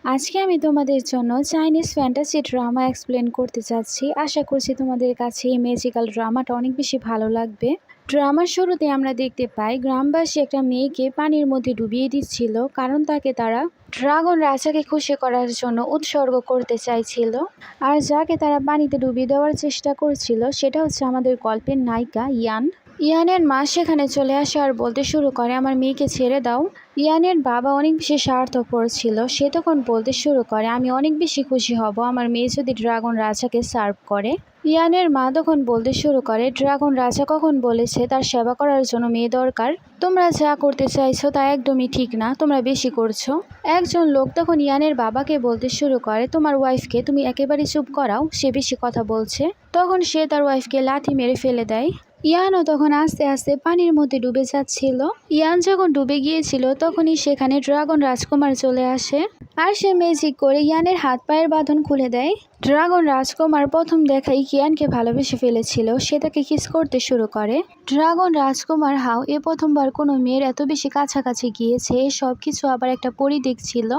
আজকে আমি তোমাদের জন্য চাইনিজ ফ্যান্টাসি ড্রামা এক্সপ্লেন করতে চাচ্ছি। আশা করছি তোমাদের কাছে এই ম্যাজিক্যাল ড্রামাটা অনেক বেশি ভালো লাগবে। ড্রামার শুরুতে আমরা দেখতে পাই গ্রামবাসী একটা মেয়েকে পানির মধ্যে ডুবিয়ে দিচ্ছিল, কারণ তারা ড্রাগন রাজাকে খুশি করার জন্য উৎসর্গ করতে চাইছিল। আর যাকে তারা পানিতে ডুবিয়ে দেওয়ার চেষ্টা করছিল সেটা হচ্ছে আমাদের গল্পের নায়িকা ইয়ান। ইয়ানের মা সেখানে চলে আসে আর বলতে শুরু করে, আমার মেয়েকে ছেড়ে দাও। ইয়ানের বাবা অনেক বেশি স্বার্থপর ছিল। সে তখন বলতে শুরু করে, আমি অনেক বেশি খুশি হব আমার মেয়ে যদি ড্রাগন রাজাকে সার্ভ করে। ইয়ানের মা তখন বলতে শুরু করে, ড্রাগন রাজা কখন বলেছে তার সেবা করার জন্য মেয়ে দরকার? তোমরা যা করতে চাইছো তা একদমই ঠিক না, তোমরা বেশি করছো। একজন লোক তখন ইয়ানের বাবাকে বলতে শুরু করে, তোমার ওয়াইফকে তুমি একেবারে চুপ করাও, সে বেশি কথা বলছে। তখন সে তার ওয়াইফকে লাথি মেরে ফেলে দেয়। ইয়ানও তখন আস্তে আস্তে পানির মধ্যে ডুবে যাচ্ছিল। ইয়ান যখন ডুবে গিয়েছিল তখনই সেখানে ড্রাগন রাজকুমার চলে আসে আর সে ম্যাজিক করে ইয়ানের হাত পায়ের বাঁধন খুলে দেয়। ড্রাগন রাজকুমার প্রথম দেখাই ইয়ানকে ভালোবেসে ফেলেছিল, সে তাকে কিস করতে শুরু করে। ড্রাগন রাজকুমার হাও এ প্রথমবার কোনো মেয়ের এত বেশি কাছাকাছি গিয়েছে, সব কিছু আবার একটা পরী দেখছিল।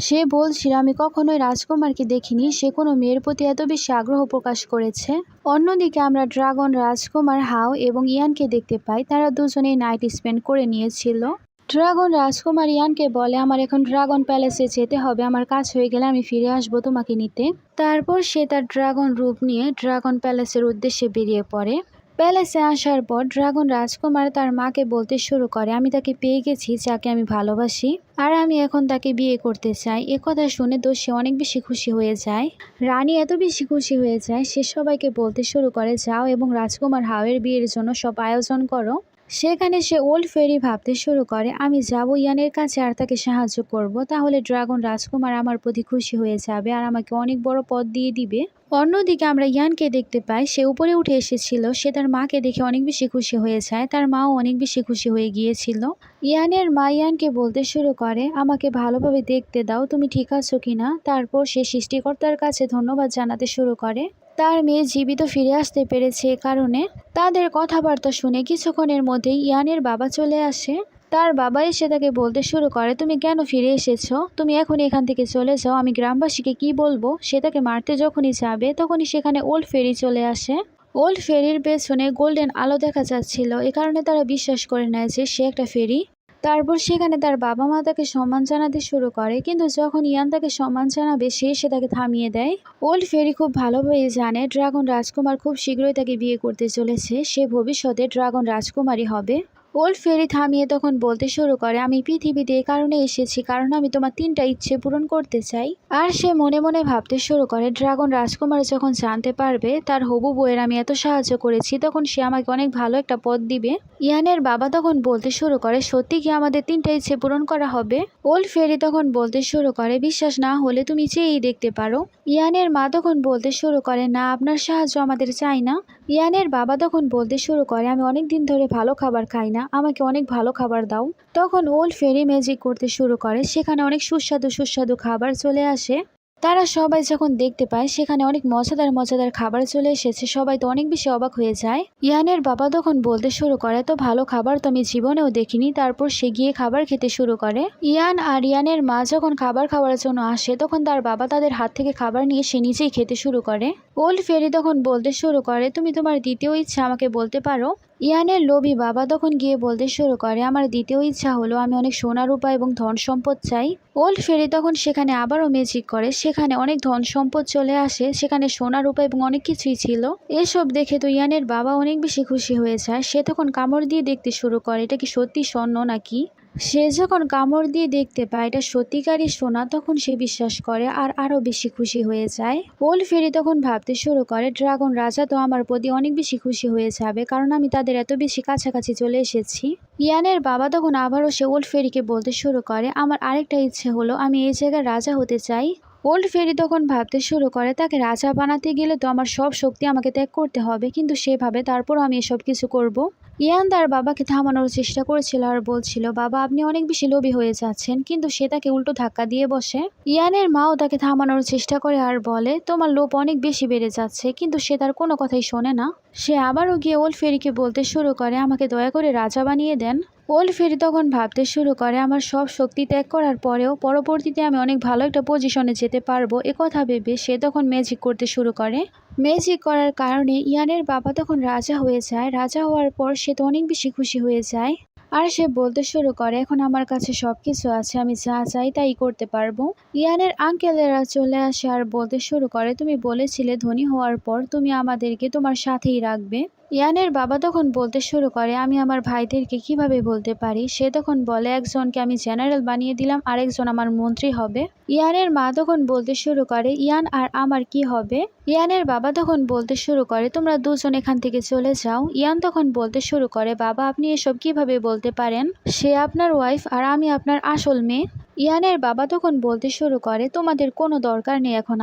সে বলছিল, আমি কখনোই রাজকুমারকে দেখিনি, সে কোনো মেয়ের প্রতি এত বেশি আগ্রহ প্রকাশ করেছে। অন্যদিকে আমরা ড্রাগন রাজকুমার হাও এবং ইয়ানকে দেখতে পাই, তারা দুজনেই নাইট স্পেন্ড করে নিয়েছিল। ড্রাগন রাজকুমার ইয়ানকে বলে, আমার এখন ড্রাগন প্যালেসে যেতে হবে, আমার কাজ হয়ে গেলে আমি ফিরে আসবো তোমাকে নিতে। তারপর সে তার ড্রাগন রূপ নিয়ে ড্রাগন প্যালেসের উদ্দেশ্যে বেরিয়ে পড়ে। প্যালেসে আসার পর ড্রাগন রাজকুমার তার মাকে বলতে শুরু করে, আমি তাকে পেয়ে গেছি যাকে আমি ভালোবাসি, আর আমি এখন তাকে বিয়ে করতে চাই। কথা শুনে তো সে অনেক বেশি খুশি হয়ে যায়। রানী এত বেশি খুশি হয়ে যায়, সে সবাইকে বলতে শুরু করে, যাও এবং রাজকুমার হাওয়ের বিয়ের জন্য সব আয়োজন করো। সেখানে সে ওল্ড ফেরি ভাবতে শুরু করে, আমি যাব ইয়ানের কাছে আর তাকে সাহায্য করব, তাহলে ড্রাগন রাজকুমার আমার প্রতি খুশি হয়ে যাবে আর আমাকে অনেক বড় পদ দিয়ে দিবে। অন্যদিকে আমরা ইয়ানকে দেখতে পাই, সে উপরে উঠে এসেছিল। সে তার মাকে দেখে অনেক বেশি খুশি হয়ে যায়, তার মাও অনেক বেশি খুশি হয়ে গিয়েছিল। ইয়ানের মা ইয়ানকে বলতে শুরু করে, আমাকে ভালোভাবে দেখতে দাও, তুমি ঠিক আছো কিনা। তারপর সে সৃষ্টিকর্তার কাছে ধন্যবাদ জানাতে শুরু করে, তার মেয়ে জীবিত ফিরে আসতে পেরেছে। কারণে তাদের কথাবার্তা শুনে কিছুক্ষণের মধ্যেই ইয়ানের বাবা চলে আসে। তার বাবা এসে তাকে বলতে শুরু করে, তুমি কেন ফিরে এসেছো? তুমি এখন এখান থেকে চলে যাও, আমি গ্রামবাসীকে কি বলবো? সে তাকে মারতে যখনই যাবে তখনই সেখানে ওল্ড ফেরি চলে আসে। ওল্ড ফেরির পেছনে গোল্ডেন আলো দেখা যাচ্ছিল, এ কারণে তারা বিশ্বাস করে নেয় যে সে একটা ফেরি। তারপর সেখানে তার বাবা মা তাকে সম্মান জানাতে শুরু করে, কিন্তু যখন ইয়ান তাকে সম্মান জানাবে সে তাকে থামিয়ে দেয়। ওল্ড ফেরি খুব ভালোভাবে জানে ড্রাগন রাজকুমার খুব শীঘ্রই তাকে বিয়ে করতে চলেছে, সে ভবিষ্যতে ড্রাগন রাজকুমারী হবে। ওল্ড ফেরি থামিয়ে তখন বলতে শুরু করে, আমি পৃথিবীতে এই কারণে এসেছি কারণ আমি তোমার 3টা ইচ্ছে পূরণ করতে চাই। আর সে মনে মনে ভাবতে শুরু করে, ড্রাগন রাজকুমার যখন জানতে পারবে তার হবু বউয়ের আমি এত সাহায্য করেছি তখন সে আমাকে অনেক ভালো একটা পদ দিবে। ইয়ানের বাবা তখন বলতে শুরু করে, সত্যি কি আমাদের 3টা ইচ্ছে পূরণ করা হবে? ওল্ড ফেরি তখন বলতে শুরু করে, বিশ্বাস না হলে তুমি চেয়েই দেখতে পারো। ইয়ানের মা তখন বলতে শুরু করে, না, আপনার সাহায্য আমাদের চাই না। ইয়ানের বাবা তখন বলতে শুরু করে, আমি অনেক দিন ধরে ভালো খাবার খাই না, আমাকে অনেক ভালো খাবার দাও। তখন ওল্ড ফেরি ম্যাজিক করতে শুরু করে, সেখানে অনেক সুস্বাদু সুস্বাদু খাবার চলে আসে। তারা সবাই যখন দেখতে পায় সেখানে অনেক মজাদার মজাদার খাবার চলে এসেছে, সবাই তো অনেক বেশি অবাক হয়ে যায়। ইয়ানের বাবা তখন বলতে শুরু করে, তো ভালো খাবার তো আমি জীবনেও দেখিনি। তারপর সে গিয়ে খাবার খেতে শুরু করে। ইয়ান আর ইয়ানের মা যখন খাবার খাওয়ার জন্য আসে তখন তার বাবা তাদের হাত থেকে খাবার নিয়ে সে নিজেই খেতে শুরু করে। ওল্ড ফেরি তখন বলতে শুরু করে, তুমি তোমার দ্বিতীয় ইচ্ছা আমাকে বলতে পারো। ইয়ানের লোভী বাবা তখন গিয়ে বলতে শুরু করে, আমার দ্বিতীয় ইচ্ছা হলো আমি অনেক সোনা রূপা এবং ধন সম্পদ চাই। ওল্ড ফেরি তখন সেখানে আবারও ম্যাজিক করে, সেখানে অনেক ধন সম্পদ চলে আসে, সেখানে সোনা রূপা এবং অনেক কিছুই ছিল। এসব দেখে তো ইয়ানের বাবা অনেক বেশি খুশি হয়ে যায়। সে তখন কামড় দিয়ে দেখতে শুরু করে এটা কি সত্যি স্বর্ণ নাকি। সে যখন কামড় দিয়ে দেখতে পায় এটা সত্যিকারই সোনা তখন সে বিশ্বাস করে আর আরো বেশি খুশি হয়ে যায়। ওল্ড ফেরি তখন ভাবতে শুরু করে, ড্রাগন রাজা তো আমার প্রতি অনেক বেশি খুশি হয়ে যাবে কারণ আমি তাদের এত বেশি কাছাকাছি চলে এসেছি। ইয়ানের বাবা তখন আবারও সে ওল্ড ফেরিকে বলতে শুরু করে, আমার আরেকটা ইচ্ছে হলো আমি এই জায়গায় রাজা হতে চাই। ওল্ড ফেরি তখন ভাবতে শুরু করে, তাকে রাজা বানাতে গেলে তো আমার সব শক্তি আমাকে ত্যাগ করতে হবে, কিন্তু সেভাবে তারপরও আমি এসব কিছু করব। ইয়ান তার বাবাকে থামানোর চেষ্টা করেছিল আর বলছিল, বাবা আপনি অনেক বেশি লোভী হয়ে যাচ্ছেন, কিন্তু সে তাকে উল্টো ধাক্কা দিয়ে বসে। ইয়ানের মাও তাকে থামানোর চেষ্টা করে আর বলে, তোমার লোভ অনেক বেশি বেড়ে যাচ্ছে, কিন্তু সে তার কোনো কথাই শোনে না। সে আবারও গিয়ে ওল্ড ফেরিকে বলতে শুরু করে, আমাকে দয়া করে রাজা বানিয়ে দেন। ওল্ড ফেরি তখন ভাবতে শুরু করে আমার সব শক্তি ত্যাগ করার পরেও পরবর্তীতে আমি অনেক ভালো একটা পজিশনে যেতে পারবো কথা ভেবে সে তখন ম্যাজিক করতে শুরু করে। ম্যাজিক করার কারণে ইয়ানের বাবা তখন রাজা হয়ে যায়। রাজা হওয়ার পর সে তো অনেক বেশি খুশি হয়ে যায় আর সে বলতে শুরু করে এখন আমার কাছে সবকিছু আছে, আমি যা চাই তাই করতে পারবো। ইয়ানের আঙ্কেলেরা চলে আসে আর বলতে শুরু করে তুমি বলেছিলে ধনী হওয়ার পর তুমি আমাদেরকে তোমার সাথেই রাখবে। ইয়ানের বাবা তখন বলতে শুরু করে আমি আমার ভাইদেরকে কিভাবে বলতে পারি। সে তখন বলে একজনকে আমি জেনারেল বানিয়ে দিলাম, আরেকজন আমার মন্ত্রী হবে। ইয়ানের মা তখন বলতে শুরু করে ইয়ান আর আমার কি হবে। ইয়ানের বাবা তখন বলতে শুরু করে তোমরা দুজন এখান থেকে চলে যাও। ইয়ান তখন বলতে শুরু করে বাবা আপনি এসব কিভাবে বলতে পারেন, সে আপনার ওয়াইফ আর আমি আপনার আসল মেয়ে। ইয়ানের বাবা তখন বলতে শুরু করে তোমাদের কোনো দরকার নেই এখন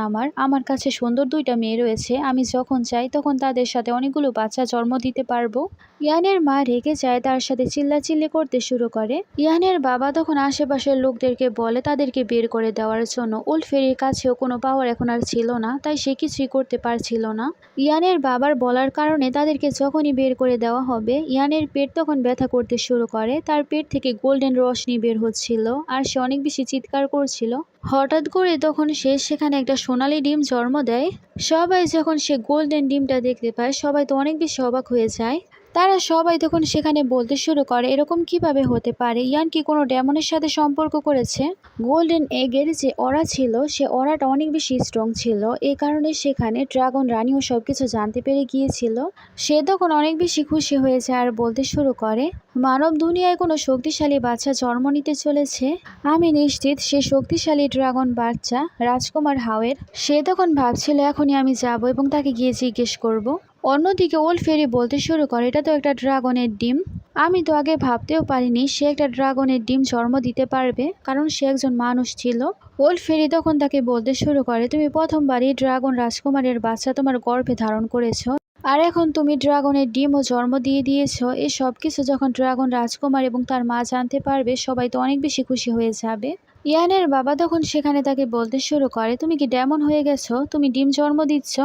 আমার কাছে সুন্দর দুইটা মেয়ে রয়েছে, আমি যখন চাই তখন তাদের সাথে অনেকগুলো বাচ্চা জন্ম দিতে পারবো। ইয়ানের মা রেগে যায়, তার সাথে চিল্লাচিল্লি করতে শুরু করে। ইয়ানের বাবা তখন আশেপাশের লোকদেরকে বলে তাদেরকে বের করে দেওয়ার জন্য। ওল্ড ফেরির কাছেও কোনো পাওয়ার এখন আর ছিল না, তাই সে কিছুই করতে পারছিল না। ইয়ানের বাবার বলার কারণে তাদেরকে যখনই বের করে দেওয়া হবে ইয়ানের পেট তখন ব্যথা করতে শুরু করে। তার পেট থেকে গোল্ডেন রশ্মি বের হচ্ছিল আর সে অনেক বেশি চিৎকার করছিল। হঠাৎ করে তখন সে সেখানে একটা সোনালী ডিম জন্ম দেয়। সবাই যখন সে গোল্ডেন ডিমটা দেখতে পায় সবাই তো অনেক বেশি অবাক হয়ে যায়। তারা সবাই তখন সেখানে বলতে শুরু করে এরকম কিভাবে হতে পারে, ইয়ান কি কোনো ডেমনের সাথে সম্পর্ক করেছে। গোল্ডেন এগের যে অরা ছিল সে অরাটা অনেক বেশি স্ট্রং ছিল, এই কারণে সেখানে ড্রাগন রানীও সবকিছু জানতে পেরে গিয়েছিল। সে তখন অনেক বেশি খুশি হয়ে যায় আর বলতে শুরু করে মানব দুনিয়ায় কোনো শক্তিশালী বাচ্চা জন্ম নিতে চলেছে, আমি নিশ্চিত সে শক্তিশালী ড্রাগন বাচ্চা রাজকুমার হাওয়ের। সে তখন ভাবছিল এখনই আমি যাব এবং তাকে গিয়ে জিজ্ঞেস করব। অন্যদিকে ওল্ড ফেরি বলতে শুরু করে এটা তো একটা ড্রাগনের ডিম, আমি তো আগে ভাবতেও পারিনি সে একটা ড্রাগনের ডিম জন্ম দিতে পারবে, কারণ সে একজন মানুষ ছিল। ওল্ড ফেরি তখন তাকে বলতে শুরু করে তুমি প্রথমবারই ড্রাগন রাজকুমারের বাচ্চা তোমার গর্ভে ধারণ করেছো আর এখন তুমি ড্রাগনের ডিমও জন্ম দিয়ে দিয়েছো। এই সব কিছু যখন ড্রাগন রাজকুমার এবং তার মা জানতে পারবে সবাই তো অনেক বেশি খুশি হয়ে যাবে। ইয়ানের বাবা তখন সেখানে তাকে বলতে শুরু করে তুমি কি ডেমন হয়ে গেছো, তুমি ডিম জন্ম দিচ্ছ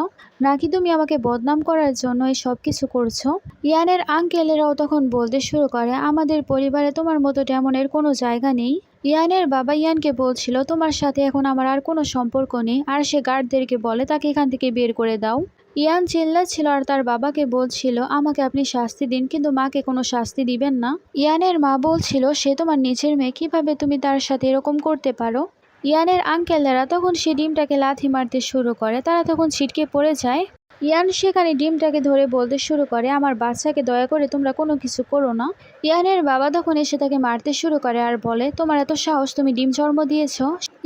নাকি তুমি আমাকে বদনাম করার জন্য এই সব কিছু করছো। ইয়ানের আঙ্কেলেরাও তখন বলতে শুরু করে আমাদের পরিবারে তোমার মতো ডেমনের কোনো জায়গা নেই। ইয়ানের বাবা ইয়ানকে বলছিল তোমার সাথে এখন আমার আর কোনো সম্পর্ক নেই আর সে গার্ডদেরকে বলে তাকে এখান থেকে বের করে দাও। ইয়ান চিল্লাচ্ছিল আর তার বাবাকে বলছিল আমাকে আপনি শাস্তি দিন কিন্তু মাকে কোনো শাস্তি দিবেন না। ইয়ানের মা বলছিল সে তোমার নিজের মেয়ে, কিভাবে তুমি তার সাথে এরকম করতে পারো। ইয়ানের আঙ্কেলেরা তখন সে ডিমটাকে লাথি মারতে শুরু করে, তারা তখন ছিটকে পড়ে যায়। ইয়ান সেখানে ডিমটাকে ধরে বলতে শুরু করে আমার বাচ্চাকে দয়া করে তোমরা কোনো কিছু করো না। ইয়ানের বাবা তখন এসে তাকে মারতে শুরু করে আর বলে তোমার এত সাহস, তুমি ডিম জন্ম দিয়েছ।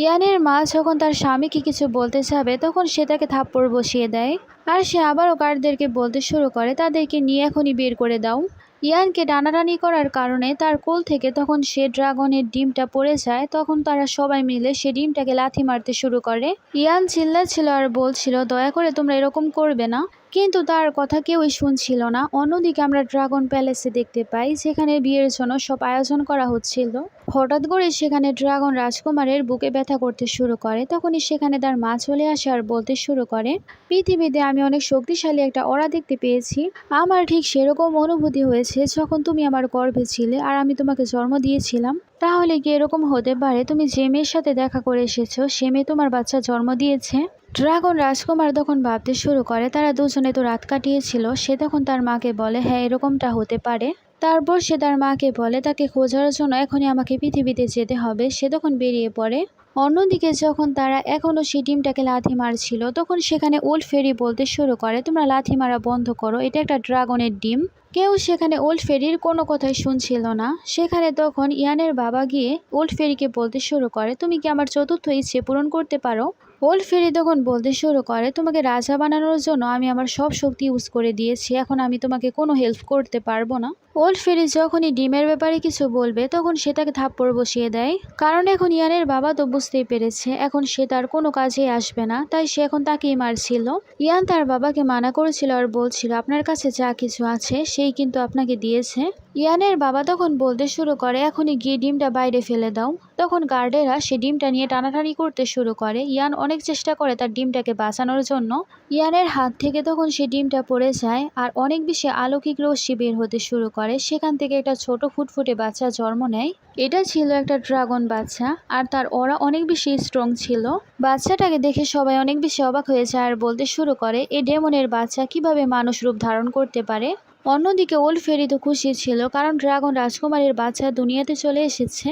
ইয়ানের মা যখন তার স্বামীকে কিছু বলতে যাবে তখন সে তাকে থাপ্পড় বসিয়ে দেয় আর সে আবারও গার্ডদেরকে বলতে শুরু করে তাদেরকে নিয়ে এখনই বের করে দাও। ইয়ানকে টানাটানি করার কারণে তার কোল থেকে তখন সে ড্রাগনের ডিমটা পড়ে যায়, তখন তারা সবাই মিলে সে ডিমটাকে লাথি মারতে শুরু করে। ইয়ান চিল্লাচ্ছিল আর বলছিল দয়া করে তোমরা এরকম করবে না, কিন্তু তার কথা কেউই শুনছিল না। অন্যদিকে আমরা ড্রাগন প্যালেসে দেখতে পাই যেখানে বিয়ের জন্য সব আয়োজন করা হচ্ছিল। হঠাৎ করে সেখানে ড্রাগন রাজকুমারের বুকে ব্যথা করতে শুরু করে, তখনই সেখানে তার মা চলে আসে আর বলতে শুরু করে পৃথিবীতে আমি অনেক শক্তিশালী একটা অরা দেখতে পেয়েছি, আমার ঠিক সেরকম অনুভূতি হয়েছে যখন তুমি আমার গর্ভে ছিলে আর আমি তোমাকে জন্ম দিয়েছিলাম। তাহলে কি এরকম হতে পারে তুমি যে মেয়ের সাথে দেখা করে এসেছো সে মেয়ে তোমার বাচ্চা জন্ম দিয়েছে। ড্রাগন রাজকুমার তখন ভাবতে শুরু করে তারা দুজনে তো রাত কাটিয়েছিল। সে তখন তার মাকে বলে হ্যাঁ এরকমটা হতে পারে। তারপর সে তার মাকে বলে তাকে খোঁজার জন্য এখনই আমাকে পৃথিবীতে যেতে হবে। সে তখন বেরিয়ে পড়ে। অন্যদিকে যখন তারা এখনও সেই ডিমটাকে লাথি মারছিল তখন সেখানে ওল্ড ফেরি বলতে শুরু করে তোমরা লাথি মারা বন্ধ করো, এটা একটা ড্রাগনের ডিম। কেউ সেখানে ওল্ড ফেরির কোনো কথাই শুনছিল না। সেখানে তখন ইয়ানের বাবা গিয়ে ওল্ড ফেরিকে বলতে শুরু করে তুমি কি আমার চতুর্থ ইচ্ছে পূরণ করতে পারো। ওল্ড ফেরি তখন বলতে শুরু করে তোমাকে রাজা বানানোর জন্য আমি আমার সব শক্তি ইউজ করে দিয়েছি, এখন আমি তোমাকে কোনো হেল্প করতে পারবো না। ওল্ড ফেরি যখনই ডিমের ব্যাপারে কিছু বলবে তখন সে তাকে থাপ্পড় বসিয়ে দেয়, কারণ এখন ইয়ানের বাবা তো বুঝতেই পেরেছে এখন সে তার কোনো কাজে আসবে না, তাই সে এখন তাকেই মারছিল। ইয়ান তার বাবাকে মানা করেছিল আর বলছিল আপনার কাছে যা কিছু আছে সেই সেই কিন্তু আপনাকে দিয়েছে। ইয়ানের বাবা তখন বলতে শুরু করে, এখনই গিয়ে ডিমটা বাইরে ফেলে দাও। তখন গার্ডেরা সে ডিমটা নিয়ে টানাটানি করতে শুরু করে। ইয়ান অনেক চেষ্টা করে তার ডিমটাকে বাঁচানোর জন্য। ইয়ানের হাত থেকে তখন সে ডিমটা পড়ে যায় আর অনেক বেশি অলৌকিক রশ্মি বের হতে শুরু করে। সেখান থেকে একটা ছোট ফুটফুটে বাচ্চা জন্ম নেয়। এটা ছিল একটা ড্রাগন বাচ্চা আর তার ওরা অনেক বেশি স্ট্রং ছিল। বাচ্চাটাকে দেখে সবাই অনেক বেশি অবাক হয়ে যায় আর বলতে শুরু করে, এই ডেমনের বাচ্চা কিভাবে মানুষ রূপ ধারণ করতে পারে। অন্যদিকে ওল্ড ফেরি তো খুশি ছিল, কারণ ড্রাগন রাজকুমারীর বাচ্চা দুনিয়াতে চলে এসেছে।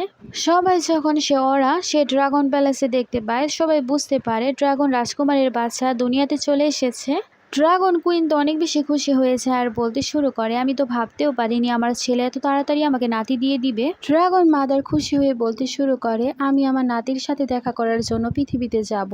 সবাই যখন সে ড্রাগন প্যালেসে দেখতে পায়, সবাই বুঝতে পারে ড্রাগন রাজকুমারীর বাচ্চা দুনিয়াতে চলে এসেছে। ড্রাগন কুইন তো অনেক বেশি খুশি হয়েছে আর বলতে শুরু করে, আমি তো ভাবতেও পারিনি আমার ছেলে এত তাড়াতাড়ি আমাকে নাতি দিয়ে দিবে। ড্রাগন মাদার খুশি হয়ে বলতে শুরু করে, আমি আমার নাতির সাথে দেখা করার জন্য পৃথিবীতে যাব।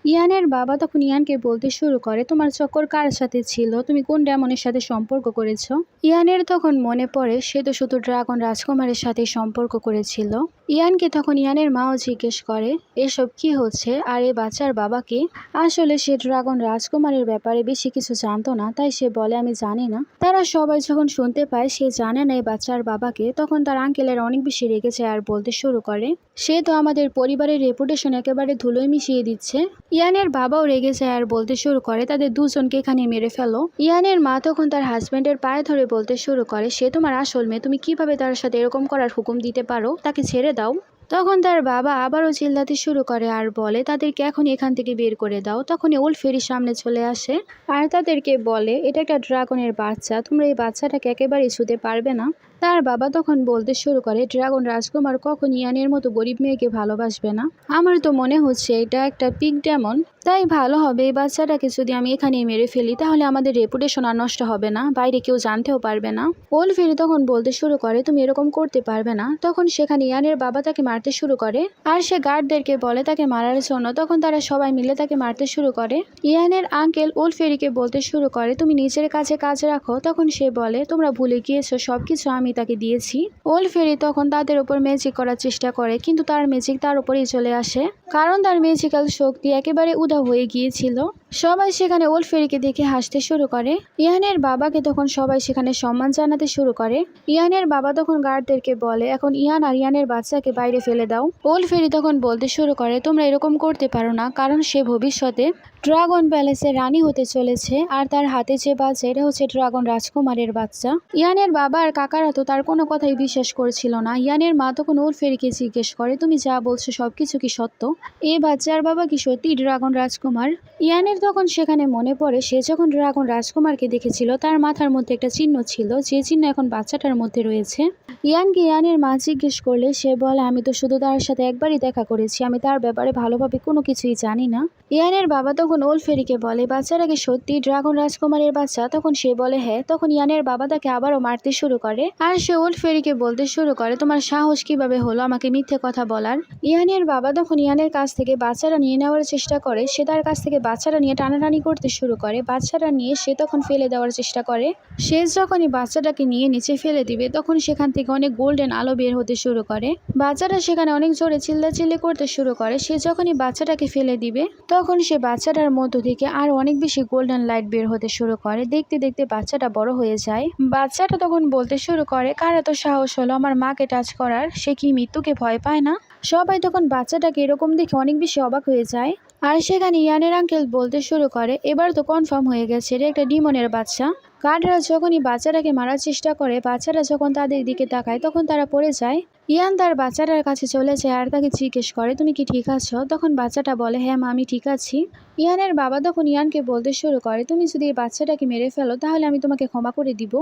ইয়ানের বাবা তখন ইয়ানকে বলতে শুরু করে, তোমার চক্কর কার সাথে ছিল, তুমি কোন ডেমনের সাথে সম্পর্ক করেছো। ইয়ানের তখন মনে পড়ে সে তো শুধু ড্রাগন রাজকুমারের সাথে সম্পর্ক করেছিল। ইয়ানকে তখন ইয়ানের মাও জিজ্ঞেস করে, এসব কি হচ্ছে আর এই বাচ্চার বাবাকে। আসলে সে ড্রাগন রাজকুমারের ব্যাপারে বেশি কিছু জানতো না, তাই সে বলে আমি জানি না। তারা সবাই যখন শুনতে পায় সে জানে না এই বাচ্চার বাবাকে, তখন তার আঙ্কেলের অনেক বেশি রেগে যায় আর বলতে শুরু করে, সে তো আমাদের পরিবারের রেপুটেশন একেবারে ধুলোয় মিশিয়ে দিচ্ছে। ইয়ানের বাবাও রেগে যায় আর বলতে শুরু করে, তাদের দুজনকে এখানে মেরে ফেলো। ইয়ানের মা তখন তার হাজব্যান্ডের পায়ে ধরে বলতে শুরু করে, সে তোমার আসল মেয়ে, তুমি কিভাবে তার সাথে এরকম করার হুকুম দিতে পারো, তাকে ছেড়ে দাও। তখন তার বাবা আবারও চিল্লাতে শুরু করে আর বলে, তাদেরকে এখন এখান থেকে বের করে দাও। তখনই ওল্ড ফেরি সামনে চলে আসে আর তাদেরকে বলে, এটা একটা ড্রাগনের বাচ্চা, তোমরা এই বাচ্চাটাকে একেবারেই ছুঁতে পারবে না। তার বাবা তখন বলতে শুরু করে, ড্রাগন রাজকুমার কখন ইয়ানের মতো গরিব মেয়েকে ভালোবাসবে না। আমার তো মনে হচ্ছে এটা একটা পিগ ডেমন, তাই ভালো হবে এই বাচ্চাটাকে যদি আমি এখানেই মেরে ফেলি, তাহলে আমাদের রেপুটেশন আর নষ্ট হবে না, বাইরে কেউ জানতেও পারবে না। ওল্ড ফেরি তখন বলতে শুরু করে, তুমি এরকম করতে পারবে না। তখন সেখানে ইয়ানের বাবা তাকে মারতে শুরু করে আর সে গার্ডদেরকে বলে তাকে মারার জন্য। তখন তারা সবাই মিলে তাকে মারতে শুরু করে। ইয়ানের আঙ্কেল ওল্ড ফেরিকে বলতে শুরু করে, তুমি নিজের কাছে কাজ রাখো। তখন সে বলে, তোমরা ভুলে গিয়েছো সবকিছু আমি তাকে দিয়েছি। ওল্ড ফেরি তখন তাদের উপর ম্যাজিক করার চেষ্টা করে, কিন্তু তার ম্যাজিক তার উপরেই চলে আসে, কারণ তার ম্যাজিক্যাল শক্তি একেবারে উধাও হয়ে গিয়েছিল। সবাই সেখানে ওল্ড ফেরিকে দেখে হাসতে শুরু করে। ইয়ানের বাবাকে তখন সবাই সেখানে সম্মান জানাতে শুরু করে। ইয়ানের বাবা তখন গার্ডদেরকে বলে, এখন ইয়ান আর ইয়ানের বাচ্চাকে বাইরে ফেলে দাও। ওল্ড ফেরি তখন বলতে শুরু করে, তোমরা এরকম করতে পারো না, কারণ সে ভবিষ্যতে ড্রাগন প্যালেসের রানী হতে চলেছে আর তার হাতে যে বাচ্চা এটা হচ্ছে ড্রাগন রাজকুমারের বাচ্চা। ইয়ানের বাবা আর কাকারা তো তার কোনো কথাই বিশ্বাস করছিল না। ইয়ানের মা তখন ওল্ড ফেরিকে জিজ্ঞেস করে, তুমি যা বলছো সবকিছু কি সত্য, এই বাচ্চার বাবা কি সত্যি ড্রাগন রাজকুমার। ইয়ানের তখন সেখানে মনে পড়ে সে যখন ড্রাগন রাজকুমারকে দেখেছিল তার মাথার মধ্যে একটা চিহ্ন ছিল, যে চিহ্ন এখন বাচ্চাটার মধ্যে রয়েছে। ইয়ানকে ইয়ানের মা জিজ্ঞেস করলে সে বলে, আমি তো শুধু তার সাথে একবারই দেখা করেছি, আমি তার ব্যাপারে ভালোভাবে কোনো কিছুই জানি না। ইয়ানের বাবা তখন ওল্ড ফেরিকে বলে, বাচ্চারা কি সত্যি ড্রাগন রাজকুমারের বাচ্চা। তখন সে বলে হ্যাঁ। তখন ইয়ানের বাবা তাকে আবারও মারতে শুরু করে আর সে ওল্ড ফেরিকে বলতে শুরু করে, তোমার সাহস কিভাবে হলো আমাকে মিথ্যে কথা বলার। ইয়ানের বাবা তখন ইয়ানের কাছ থেকে বাচ্চারা নিয়ে নেওয়ার চেষ্টা করে, সে তার কাছ থেকে বাচ্চারা নিয়ে টানাটানি করতে শুরু করে। বাচ্চাটা নিয়ে সে তখন ফেলে দেওয়ার চেষ্টা করে। সে যখনই বাচ্চাটাকে নিয়ে নিচে ফেলে দিবে তখন সেখান থেকে অনেক গোল্ডেন আলো বের হতে শুরু করে। বাচ্চাটা সেখানে অনেক জোরে চিল্লাচিল্লি করতে শুরু করে। সে যখনই বাচ্চাটাকে ফেলে দিবে তখন সে বাচ্চাটার মধ্য থেকে আর অনেক বেশি গোল্ডেন লাইট বের হতে শুরু করে। দেখতে দেখতে বাচ্চাটা বড় হয়ে যায়। বাচ্চাটা তখন বলতে শুরু করে, কার এত সাহস হলো আমার মাকে টাচ করার, সে কি মৃত্যুকে ভয় পায় না। সবাই তখন বাচ্চাটাকে এরকম দেখে অনেক বেশি অবাক হয়ে যায়। আর সেখানে ইয়ানের আঙ্কেল বলতে শুরু করে, এবার তো কনফার্ম হয়ে গেছে এটা একটা ডিমনের বাচ্চা। গার্ডরা যখনই বাচ্চাটাকে মারার চেষ্টা করে, বাচ্চারা যখন তাদের দিকে তাকায় তখন তারা পড়ে যায়। ইয়ান তার বাচ্চাটার কাছে চলে যায় আর তাকে জিজ্ঞেস করে, তুমি কি ঠিক আছো। তখন বাচ্চাটা বলে, হ্যাঁ মা আমি ঠিক আছি। ইয়ানের বাবা তখন ইয়ানকে বলতে শুরু করে, তুমি যদি এই বাচ্চাটাকে মেরে ফেলো তাহলে আমি তোমাকে ক্ষমা করে দিব,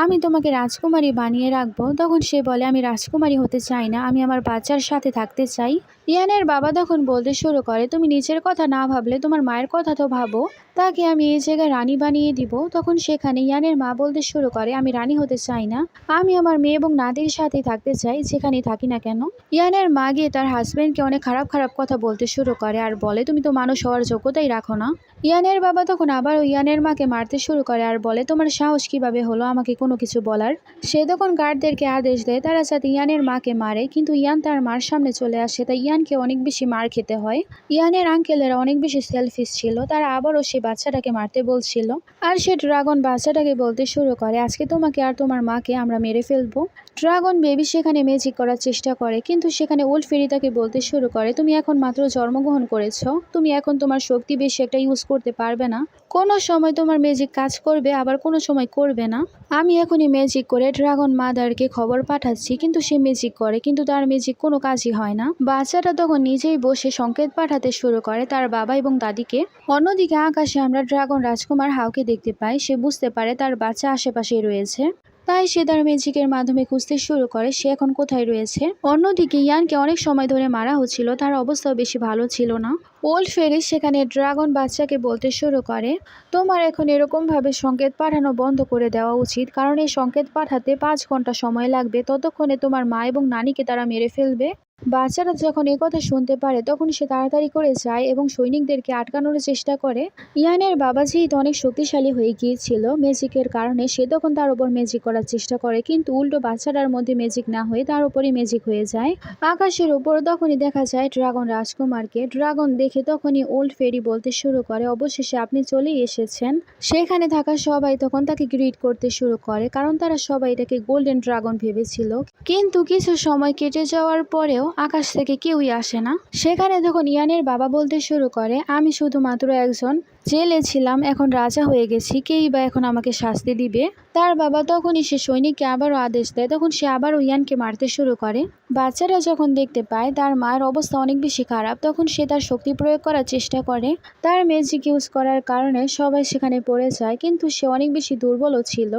আমি তোমাকে রাজকুমারী বানিয়ে রাখবো। তখন সে বলে, আমি রাজকুমারী হতে চাই না, আমি আমার বাচ্চার সাথে থাকতে চাই। ইয়ানের বাবা তখন বলতে শুরু করে, তুমি নিজের কথা না ভাবলে তোমার মায়ের কথা তো ভাবো, তাকে আমি এই জায়গায় রানী বানিয়ে দিব। তখন সেখানে ইয়ানের মা বলতে শুরু করে, আমি রানী হতে চাই না, আমি আমার মেয়ে এবং নাতির সাথেই থাকতে চাই, যেখানে থাকি না কেন। ইয়ানের মা গিয়ে তার হাজবেন্ডকে অনেক খারাপ খারাপ কথা বলতে শুরু করে আর বলে, তুমি তো মানুষ হওয়ার যোগ্যতাই রাখো না। ইয়ানের বাবা তখন আবারও ইয়ানের মাকে মারতে শুরু করে আর বলে, তোমার সাহস কিভাবে হলো আমাকে কোনো কিছু বলার। সে তখন গার্ডদেরকে আদেশ দেয় তারা যাতে ইয়ানের মাকে মারে, কিন্তু ইয়ান তার মার সামনে চলে আসে, তাই ইয়ান ইয়ানকে অনেক বেশি মার খেতে হয়। ইয়ানের আঙ্কেলেরা অনেক বেশি সেলফিশ ছিল, তারা আবারও সেই বাচ্চাটাকে মারতে বলছিল। আর সে ড্রাগন বাচ্চাটাকে বলতে শুরু করে, আজকে তোমাকে আর তোমার মাকে আমরা মেরে ফেলবো। ড্রাগন বেবি সেখানে ম্যাজিক করার চেষ্টা করে, কিন্তু সেখানে ওল্ড ফেরি তাকে বলতে শুরু করে, তুমি এখন মাত্র জন্মগ্রহণ করেছো, তুমি এখন তোমার শক্তি বেশি একটা ইউজ করতে পারবে না। কোনো সময় তোমার ম্যাজিক কাজ করবে, আবার কোনো সময় করবে না। আমি এখনই ম্যাজিক করে ড্রাগন মাদারকে খবর পাঠাচ্ছি, কিন্তু সে ম্যাজিক করে, কিন্তু তার ম্যাজিক কোনো কাজই হয় না। বাচ্চাটা তখন নিজেই বসে সংকেত পাঠাতে শুরু করে তার বাবা এবং দাদিকে। অন্যদিকে আকাশে আমরা ড্রাগন রাজকুমার হাউকে দেখতে পাই। সে বুঝতে পারে তার বাচ্চা আশেপাশেই রয়েছে, তাই সে তার ম্যাজিকের মাধ্যমে খুঁজতে শুরু করে সে এখন কোথায় রয়েছে। অন্যদিকে ইয়ানকে অনেক সময় ধরে মারা হচ্ছিল, তার অবস্থাও বেশি ভালো ছিল না। ওল্ড ফেরি সেখানে ড্রাগন বাচ্চাকে বলতে শুরু করে, তোমার এখন এরকমভাবে সংকেত পাঠানো বন্ধ করে দেওয়া উচিত, কারণ এই সংকেত পাঠাতে 5 ঘন্টা সময় লাগবে, ততক্ষণে তোমার মা এবং নানিকে তারা মেরে ফেলবে। বাচ্চারা যখন কথা শুনতে পারে তখন সে তাড়াতাড়ি করে যায় এবং সৈনিকদেরকে আটকানোর চেষ্টা করে। ইয়ানের বাবা যেহেতু অনেক শক্তিশালী হয়ে গিয়েছিল ম্যাজিকের কারণে, সে তখন তার উপর ম্যাজিক করার চেষ্টা করে, কিন্তু উল্টো বাচ্চাটার মধ্যে ম্যাজিক না হয়ে তার উপরই ম্যাজিক হয়ে যায়। আকাশের উপর তখনই দেখা যায় ড্রাগন রাজকুমারকে। ড্রাগন দেখে তখনই ওল্ড ফেরি বলতে শুরু করে, অবশেষে আপনি চলেই এসেছেন। সেখানে থাকা সবাই তখন তাকে গ্রিট করতে শুরু করে, কারণ তারা সবাই এটাকে গোল্ডেন ড্রাগন ভেবেছিল। কিন্তু কিছু সময় কেটে যাওয়ার পরেও আকাশ থেকে কেউই আসে না। সেখানে তখন ইয়ানের বাবা বলতে শুরু করে, আমি শুধুমাত্র একজন জেলে ছিলাম, এখন রাজা হয়ে গেছি, কেই বা এখন আমাকে শাস্তি দিবে। তার বাবা তখনই সে সৈনিককে আবারও আদেশ দেয়, তখন সে আবারও ইয়ানকে মারতে শুরু করে। বাচ্চারা যখন দেখতে পায় তার মায়ের অবস্থা অনেক বেশি খারাপ, তখন সে তার শক্তি প্রয়োগ করার চেষ্টা করে। তার ম্যাজিক ইউজ করার কারণে সবাই সেখানে পড়ে যায়, কিন্তু সে অনেক বেশি দুর্বলও ছিল।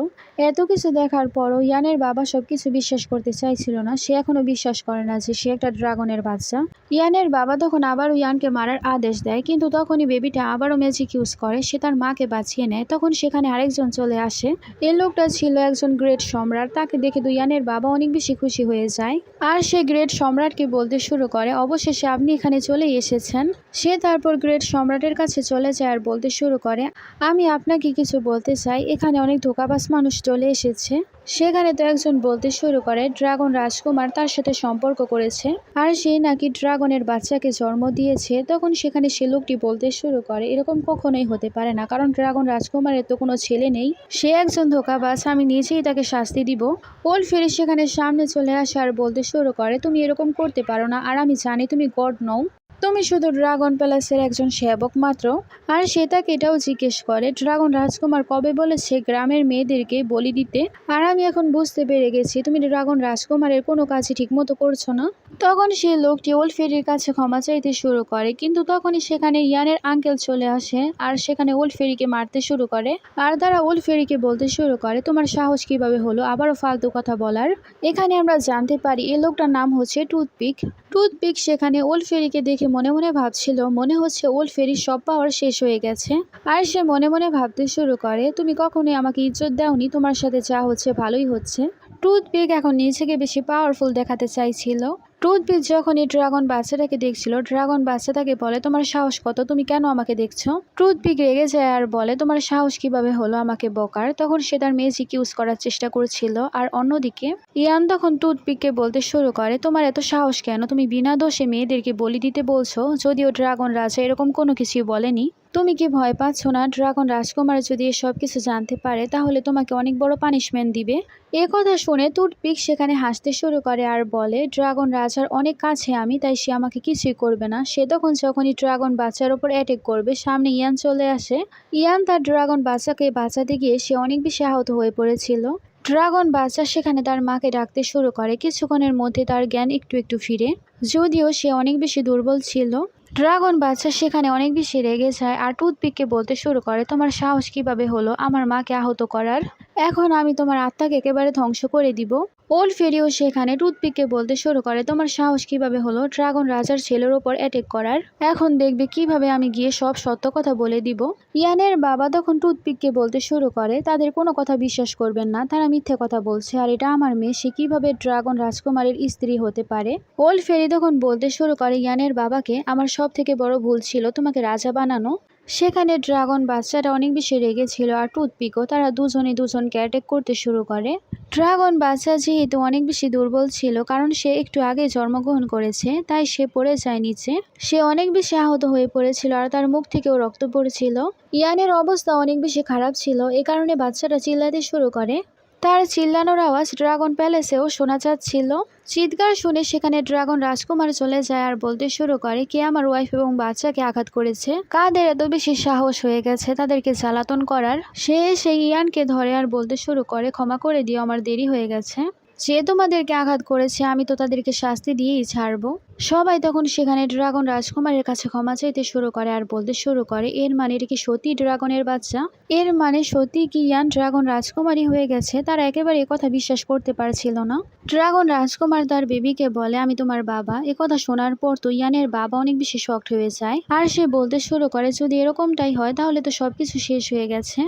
এত কিছু দেখার পরও ইয়ানের বাবা সবকিছু বিশ্বাস করতে চাইছিল না। সে এখনো বিশ্বাস করে না যে সে একটা ড্রাগনের বাচ্চা। ইয়ানের বাবা তখন আবারও ইয়ানকে মারার আদেশ দেয়, কিন্তু তখনই বেবিটা আবারও ম্যাজিক ইউজ করে, সে তার মাকে বাঁচিয়ে নেয়। তখন সেখানে আরেকজন চলে আসে। এই লোকটা ছিল একজন গ্রেট সম্রাট। তাকে দেখে ইয়ানের বাবা অনেক বেশি খুশি হয়ে যায়, আর সে গ্রেট সম্রাটকে বলতে শুরু করে, অবশেষে আপনি এখানে চলে এসেছেন। সে তারপর গ্রেট সম্রাটের কাছে চলে যায় আর বলতে শুরু করে, আমি আপনাকে কিছু বলতে চাই, এখানে অনেক ধোঁকাবাজ মানুষ চলে এসেছে। সেখানে তো একজন বলতে শুরু করে ড্রাগন রাজকুমার তার সাথে সম্পর্ক করেছে, আর সে নাকি ড্রাগনের বাচ্চাকে জন্ম দিয়েছে। তখন সেখানে সে লোকটি বলতে শুরু করে, এরকম কখনোই হতে পারে না, কারণ ড্রাগন রাজকুমারের তো কোনো ছেলে নেই, সে একজন ধোঁকাবাজ, আমি নিজেই তাকে শাস্তি দিব। ওল্ড ফেরি সেখানে সামনে চলে আসে আর বলতে শুরু করে, তুমি এরকম করতে পারো না, আর আমি জানি তুমি গড নও, তুমি শুধু ড্রাগন প্যালেসের একজন সেবক মাত্র। আর সে তাকে এটাও জিজ্ঞেস করে, ড্রাগন রাজকুমার কবে বলেছে গ্রামের মেয়েদেরকে বলি দিতে? আর আমি এখন বুঝতে পেরে গেছি তুমি ড্রাগন রাজকুমারের কোনো কাজই ঠিক মতো করছো না। তখন সে লোকটি ওল্ড ফেরির কাছে ক্ষমা চাইতে শুরু করে, কিন্তু তখনই সেখানে ইয়ানের আঙ্কেল চলে আসে আর সেখানে ওল্ড ফেরিকে মারতে শুরু করে। আর তারা ওল্ড ফেরিকে বলতে শুরু করে, তোমার সাহস কিভাবে হলো আবারও ফালতু কথা বলার? এখানে আমরা জানতে পারি এই লোকটার নাম হচ্ছে টুথপিক। টুথপিক সেখানে ওল্ড ফেরিকে দেখে মনে মনে ভাবছিল, মনে হচ্ছে ওল্ড ফেরির সব পাওয়ার শেষ হয়ে গেছে। আর সে মনে মনে ভাবতে শুরু করে, তুমি কখনোই আমাকে ইজ্জত দাওনি, তোমার সাথে যা হচ্ছে ভালোই হচ্ছে। টুথপিক এখন নিজেকে বেশি পাওয়ারফুল দেখাতে চাইছিল। টুথপিক যখন এই ড্রাগন বাচ্চাটাকে দেখছিল, ড্রাগন বাচ্চা তাকে বলে, তোমার সাহস কত, তুমি কেন আমাকে দেখছো? টুথপিক রেগে যায় আর বলে, তোমার সাহস কিভাবে হলো আমাকে বকার? তখন সে তার ম্যাজিক ইউজ করার চেষ্টা করছিল। আর অন্যদিকে ইয়ান তখন টুথপিককে বলতে শুরু করে, তোমার এত সাহস কেন, তুমি বিনা দোষে মেয়েদেরকে বলি দিতে বলছো, যদিও ড্রাগন রাজা এরকম কোনো কিছুই বলেনি। তুমি কি ভয় পাচ্ছ না? ড্রাগন রাজকুমার যদি এসব কিছু জানতে পারে তাহলে তোমাকে অনেক বড় পানিশমেন্ট দিবে। এ কথা শুনে টুথপিক সেখানে হাসতে শুরু করে আর বলে, ড্রাগন রাজার অনেক কাছে আমি, তাই সে আমাকে কিছুই করবে না। সে তখন যখনই ড্রাগন বাচ্চার উপর অ্যাটাক করবে, সামনে ইয়ান চলে আসে। ইয়ান তার ড্রাগন বাচ্চাকে বাঁচাতে গিয়ে সে অনেক বেশি আহত হয়ে পড়েছিল। ড্রাগন বাচ্চা সেখানে তার মাকে ডাকতে শুরু করে। কিছুক্ষণের মধ্যে তার জ্ঞান একটু একটু ফিরে, যদিও সে অনেক বেশি দুর্বল ছিল। ড্রাগন বাচ্চা সেখানে অনেক বেশি রেগে যায় আর টুথপিককে বলতে শুরু করে, তোমার সাহস কিভাবে হলো আমার মাকে আহত করার? এখন আমি তোমার আত্মাকে একেবারে ধ্বংস করে দিব। ওল্ড ফেরিও সেখানে টুথপিককে বলতে শুরু করে, তোমার সাহস কিভাবে হলো ড্রাগন রাজার ছেলের ওপর অ্যাটাক করার? এখন দেখবে কিভাবে আমি গিয়ে সব সত্য কথা বলে দিব। ইয়ানের বাবা তখন টুথপিককে বলতে শুরু করে, তাদের কোনো কথা বিশ্বাস করবেন না, তারা মিথ্যে কথা বলছে, আর এটা আমার মেয়ে, সে কিভাবে ড্রাগন রাজকুমারের স্ত্রী হতে পারে? ওল্ড ফেরি তখন বলতে শুরু করে ইয়ানের বাবাকে, আমার সব থেকে বড় ভুল ছিল তোমাকে রাজা বানানো। সেখানে ড্রাগন বাচ্চাটা অনেক বেশি রেগেছিল আর টুথপিকও। তারা দুজনে দুজনকে অ্যাটাক করতে শুরু করে। ড্রাগন বাচ্চা যেহেতু অনেক বেশি দুর্বল ছিল, কারণ সে একটু আগে জন্মগ্রহণ করেছে, তাই সে পড়ে যায় নিচে। সে অনেক বেশি আহত হয়ে পড়েছিল আর তার মুখ থেকেও রক্ত পড়েছিল। ইয়ানের অবস্থা অনেক বেশি খারাপ ছিল, এ কারণে বাচ্চাটা চিল্লাতে শুরু করে। তার চিল্লানোর আওয়াজ ড্রাগন প্যালেসেও শোনা যাচ্ছিল। চিৎকার শুনে সেখানে ড্রাগন রাজকুমার চলে যায় আর বলতে শুরু করে, কে আমার ওয়াইফ এবং বাচ্চাকে আঘাত করেছে, কাদের এত বেশি সাহস হয়ে গেছে তাদেরকে জ্বালাতন করার। সে সেই ইয়ানকে ধরে আর বলতে শুরু করে, ক্ষমা করে দিও, আমার দেরি হয়ে গেছে। যে তোমাদেরকে আঘাত করেছে আমি তো তাদেরকে শাস্তি দিয়েই ছাড়বো। সবাই তখন সেখানে ড্রাগন রাজকুমারের কাছে ক্ষমা চাইতে শুরু করে আর বলতে শুরু করে, এর মানে এটা কি সত্যি ড্রাগনের বাচ্চা? এর মানে সত্যি কি ইয়ান ড্রাগন রাজকুমারী হয়ে গেছে? তারা একেবারে কথা বিশ্বাস করতে পারছিল না। ড্রাগন রাজকুমার তার বেবিকে বলে, আমি তোমার বাবা। কথা শোনার পর তো ইয়ানের বাবা অনেক বেশি শকড হয়ে যায় আর সে বলতে শুরু করে, যদি এরকমটাই হয় তাহলে তো সবকিছু শেষ হয়ে গেছে।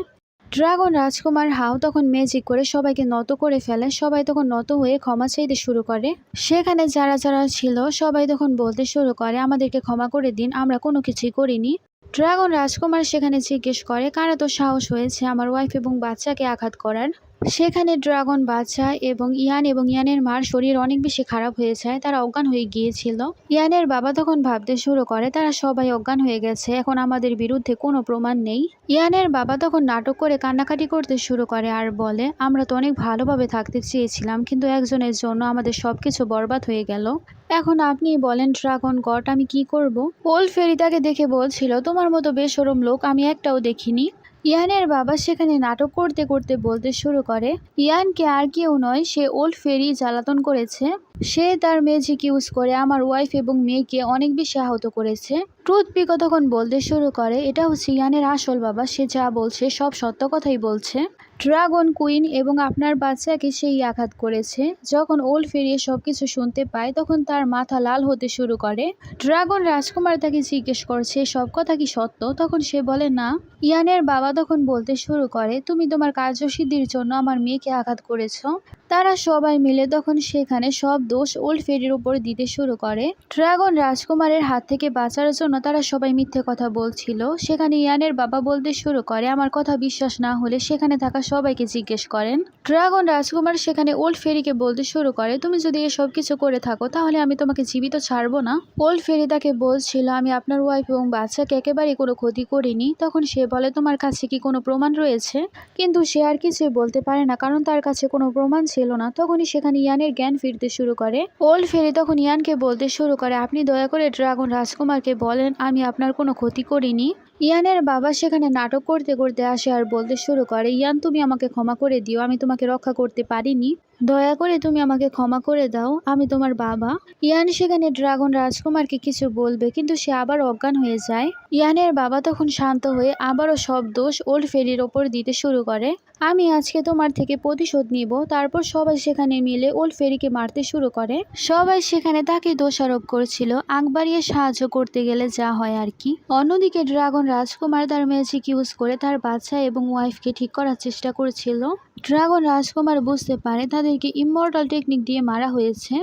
ড্রাগন রাজকুমার হাও তখন ম্যাজিক করে সবাইকে নত করে ফেলে। সবাই তখন নত হয়ে ক্ষমা চাইতে শুরু করে। সেখানে যারা যারা ছিল সবাই তখন বলতে শুরু করে, আমাদেরকে ক্ষমা করে দিন, আমরা কোনো কিছুই করিনি। ড্রাগন রাজকুমার সেখানে জিজ্ঞেস করে, কারা তো সাহস হয়েছে আমার ওয়াইফ এবং বাচ্চাকে আঘাত করার? সেখানে ড্রাগন বাচ্চা এবং ইয়ানের মার শরীর অনেক বেশি খারাপ হয়ে যায়, তারা অজ্ঞান হয়ে গিয়েছিল। ইয়ানের বাবা তখন ভাবতে শুরু করে, তারা সবাই অজ্ঞান হয়ে গেছে, এখন আমাদের বিরুদ্ধে কোনো প্রমাণ নেই। ইয়ানের বাবা তখন নাটক করে কান্নাকাটি করতে শুরু করে আর বলে, আমরা তো অনেক ভালোভাবে থাকতে চেয়েছিলাম, কিন্তু একজনের জন্য আমাদের সবকিছু বরবাদ হয়ে গেল। এখন আপনি বলেন ড্রাগন গড, আমি কি করব? ওল্ড ফেরি তাকে দেখে বলছিল, তোমার মতো বেশরম লোক আমি একটাও দেখিনি। ইয়ানের বাবা সেখানে নাটক করতে করতে বলতে শুরু করে, ইয়ানকে আর কেউ নয়, সে ওল্ড ফেরি জ্বালাতন করেছে। সে তার ম্যাজিক ইউজ করে আমার ওয়াইফ এবং মেয়েকে অনেক বেশি আহত করেছে। টুথপিকও তখন বলতে শুরু করে, এটা হচ্ছে ইয়ানের আসল বাবা, সে যা বলছে সব সত্য কথাই বলছে। ড্রাগন কুইন এবং আপনার বাচ্চাকে সেই আঘাত করেছে। যখন ওল্ড ফেরি সবকিছু শুনতে পায় তখন তার মাথা লাল হতে শুরু করে। ড্রাগন রাজকুমার তাকে জিজ্ঞেস করছে, সব কথা কি সত্য? তখন সে বলে না। ইয়ানের বাবা তখন বলতে শুরু করে, তুমি তোমার কার্যসিদ্ধির জন্য আমার মেয়েকে আঘাত করেছো। তারা সবাই মিলে তখন সেখানে সব দোষ ওল্ড ফেরির উপর দিতে শুরু করে। ড্রাগন রাজকুমারের হাত থেকে বাঁচার জন্য তারা সবাই মিথ্যে কথা বলছিল। সেখানে ইয়ানের বাবা বলতে শুরু করে, আমার কথা বিশ্বাস না হলে সেখানে থাকা সবাইকে জিজ্ঞেস করেন। ড্রাগন রাজকুমার সেখানে ওল্ড ফেরিকে বলতে শুরু করে, তুমি যদি এসব কিছু করে থাকো তাহলে আমি তোমাকে জীবিত ছাড়বো না। ওল্ড ফেরি তাকে বলছিল, আমি আপনার ওয়াইফ এবং বাচ্চাকে একেবারেই কোনো ক্ষতি করিনি। তখন সে বলে, তোমার কাছে কি কোনো প্রমাণ রয়েছে? কিন্তু সে আর কিছুই বলতে পারে না, কারণ তার কাছে কোনো প্রমাণ ছিল না। তখনই সেখানে ইয়ানের জ্ঞান ফিরতে শুরু করে। ওল্ড ফেরি তখন ইয়ানকে বলতে শুরু করে, আপনি দয়া করে ড্রাগন রাজকুমারকে বলেন আমি আপনার কোনো ক্ষতি করিনি। ইয়ানের বাবা সেখানে নাটক করতে করতে আসে আর বলতে শুরু করে, ইয়ান তুমি আমাকে ক্ষমা করে দিও, আমি তোমাকে রক্ষা করতে পারিনি, দয়া করে তুমি আমাকে ক্ষমা করে দাও, আমি তোমার বাবা। ইয়ান সেখানে ড্রাগন রাজকুমারকে কিছু বলবে, কিন্তু সে আবার অজ্ঞান হয়ে যায়। ইয়ানের বাবা তখন শান্ত হয়ে আবারও সব দোষ ওল্ড ফেরির ওপর দিতে শুরু করে। আমি আজকে তোমার থেকে প্রতিশোধ নিব। তারপর সবাই সেখানে মিলে ওল্ড ফেরিকে মারতে শুরু করে। সবাই সেখানে তাকে দোষারোপ করছিল, আঁক বাড়িয়ে সাহায্য করতে গেলে যা হয় আর কি। অন্যদিকে ড্রাগন রাজকুমার তার ম্যাজিক ইউজ করে তার বাচ্চা এবং ওয়াইফকে ঠিক করার চেষ্টা করছিল। ড্রাগন রাজকুমার বুঝতে পারে তাদেরকে ইমমর্টাল টেকনিক দিয়ে মারা হয়েছে।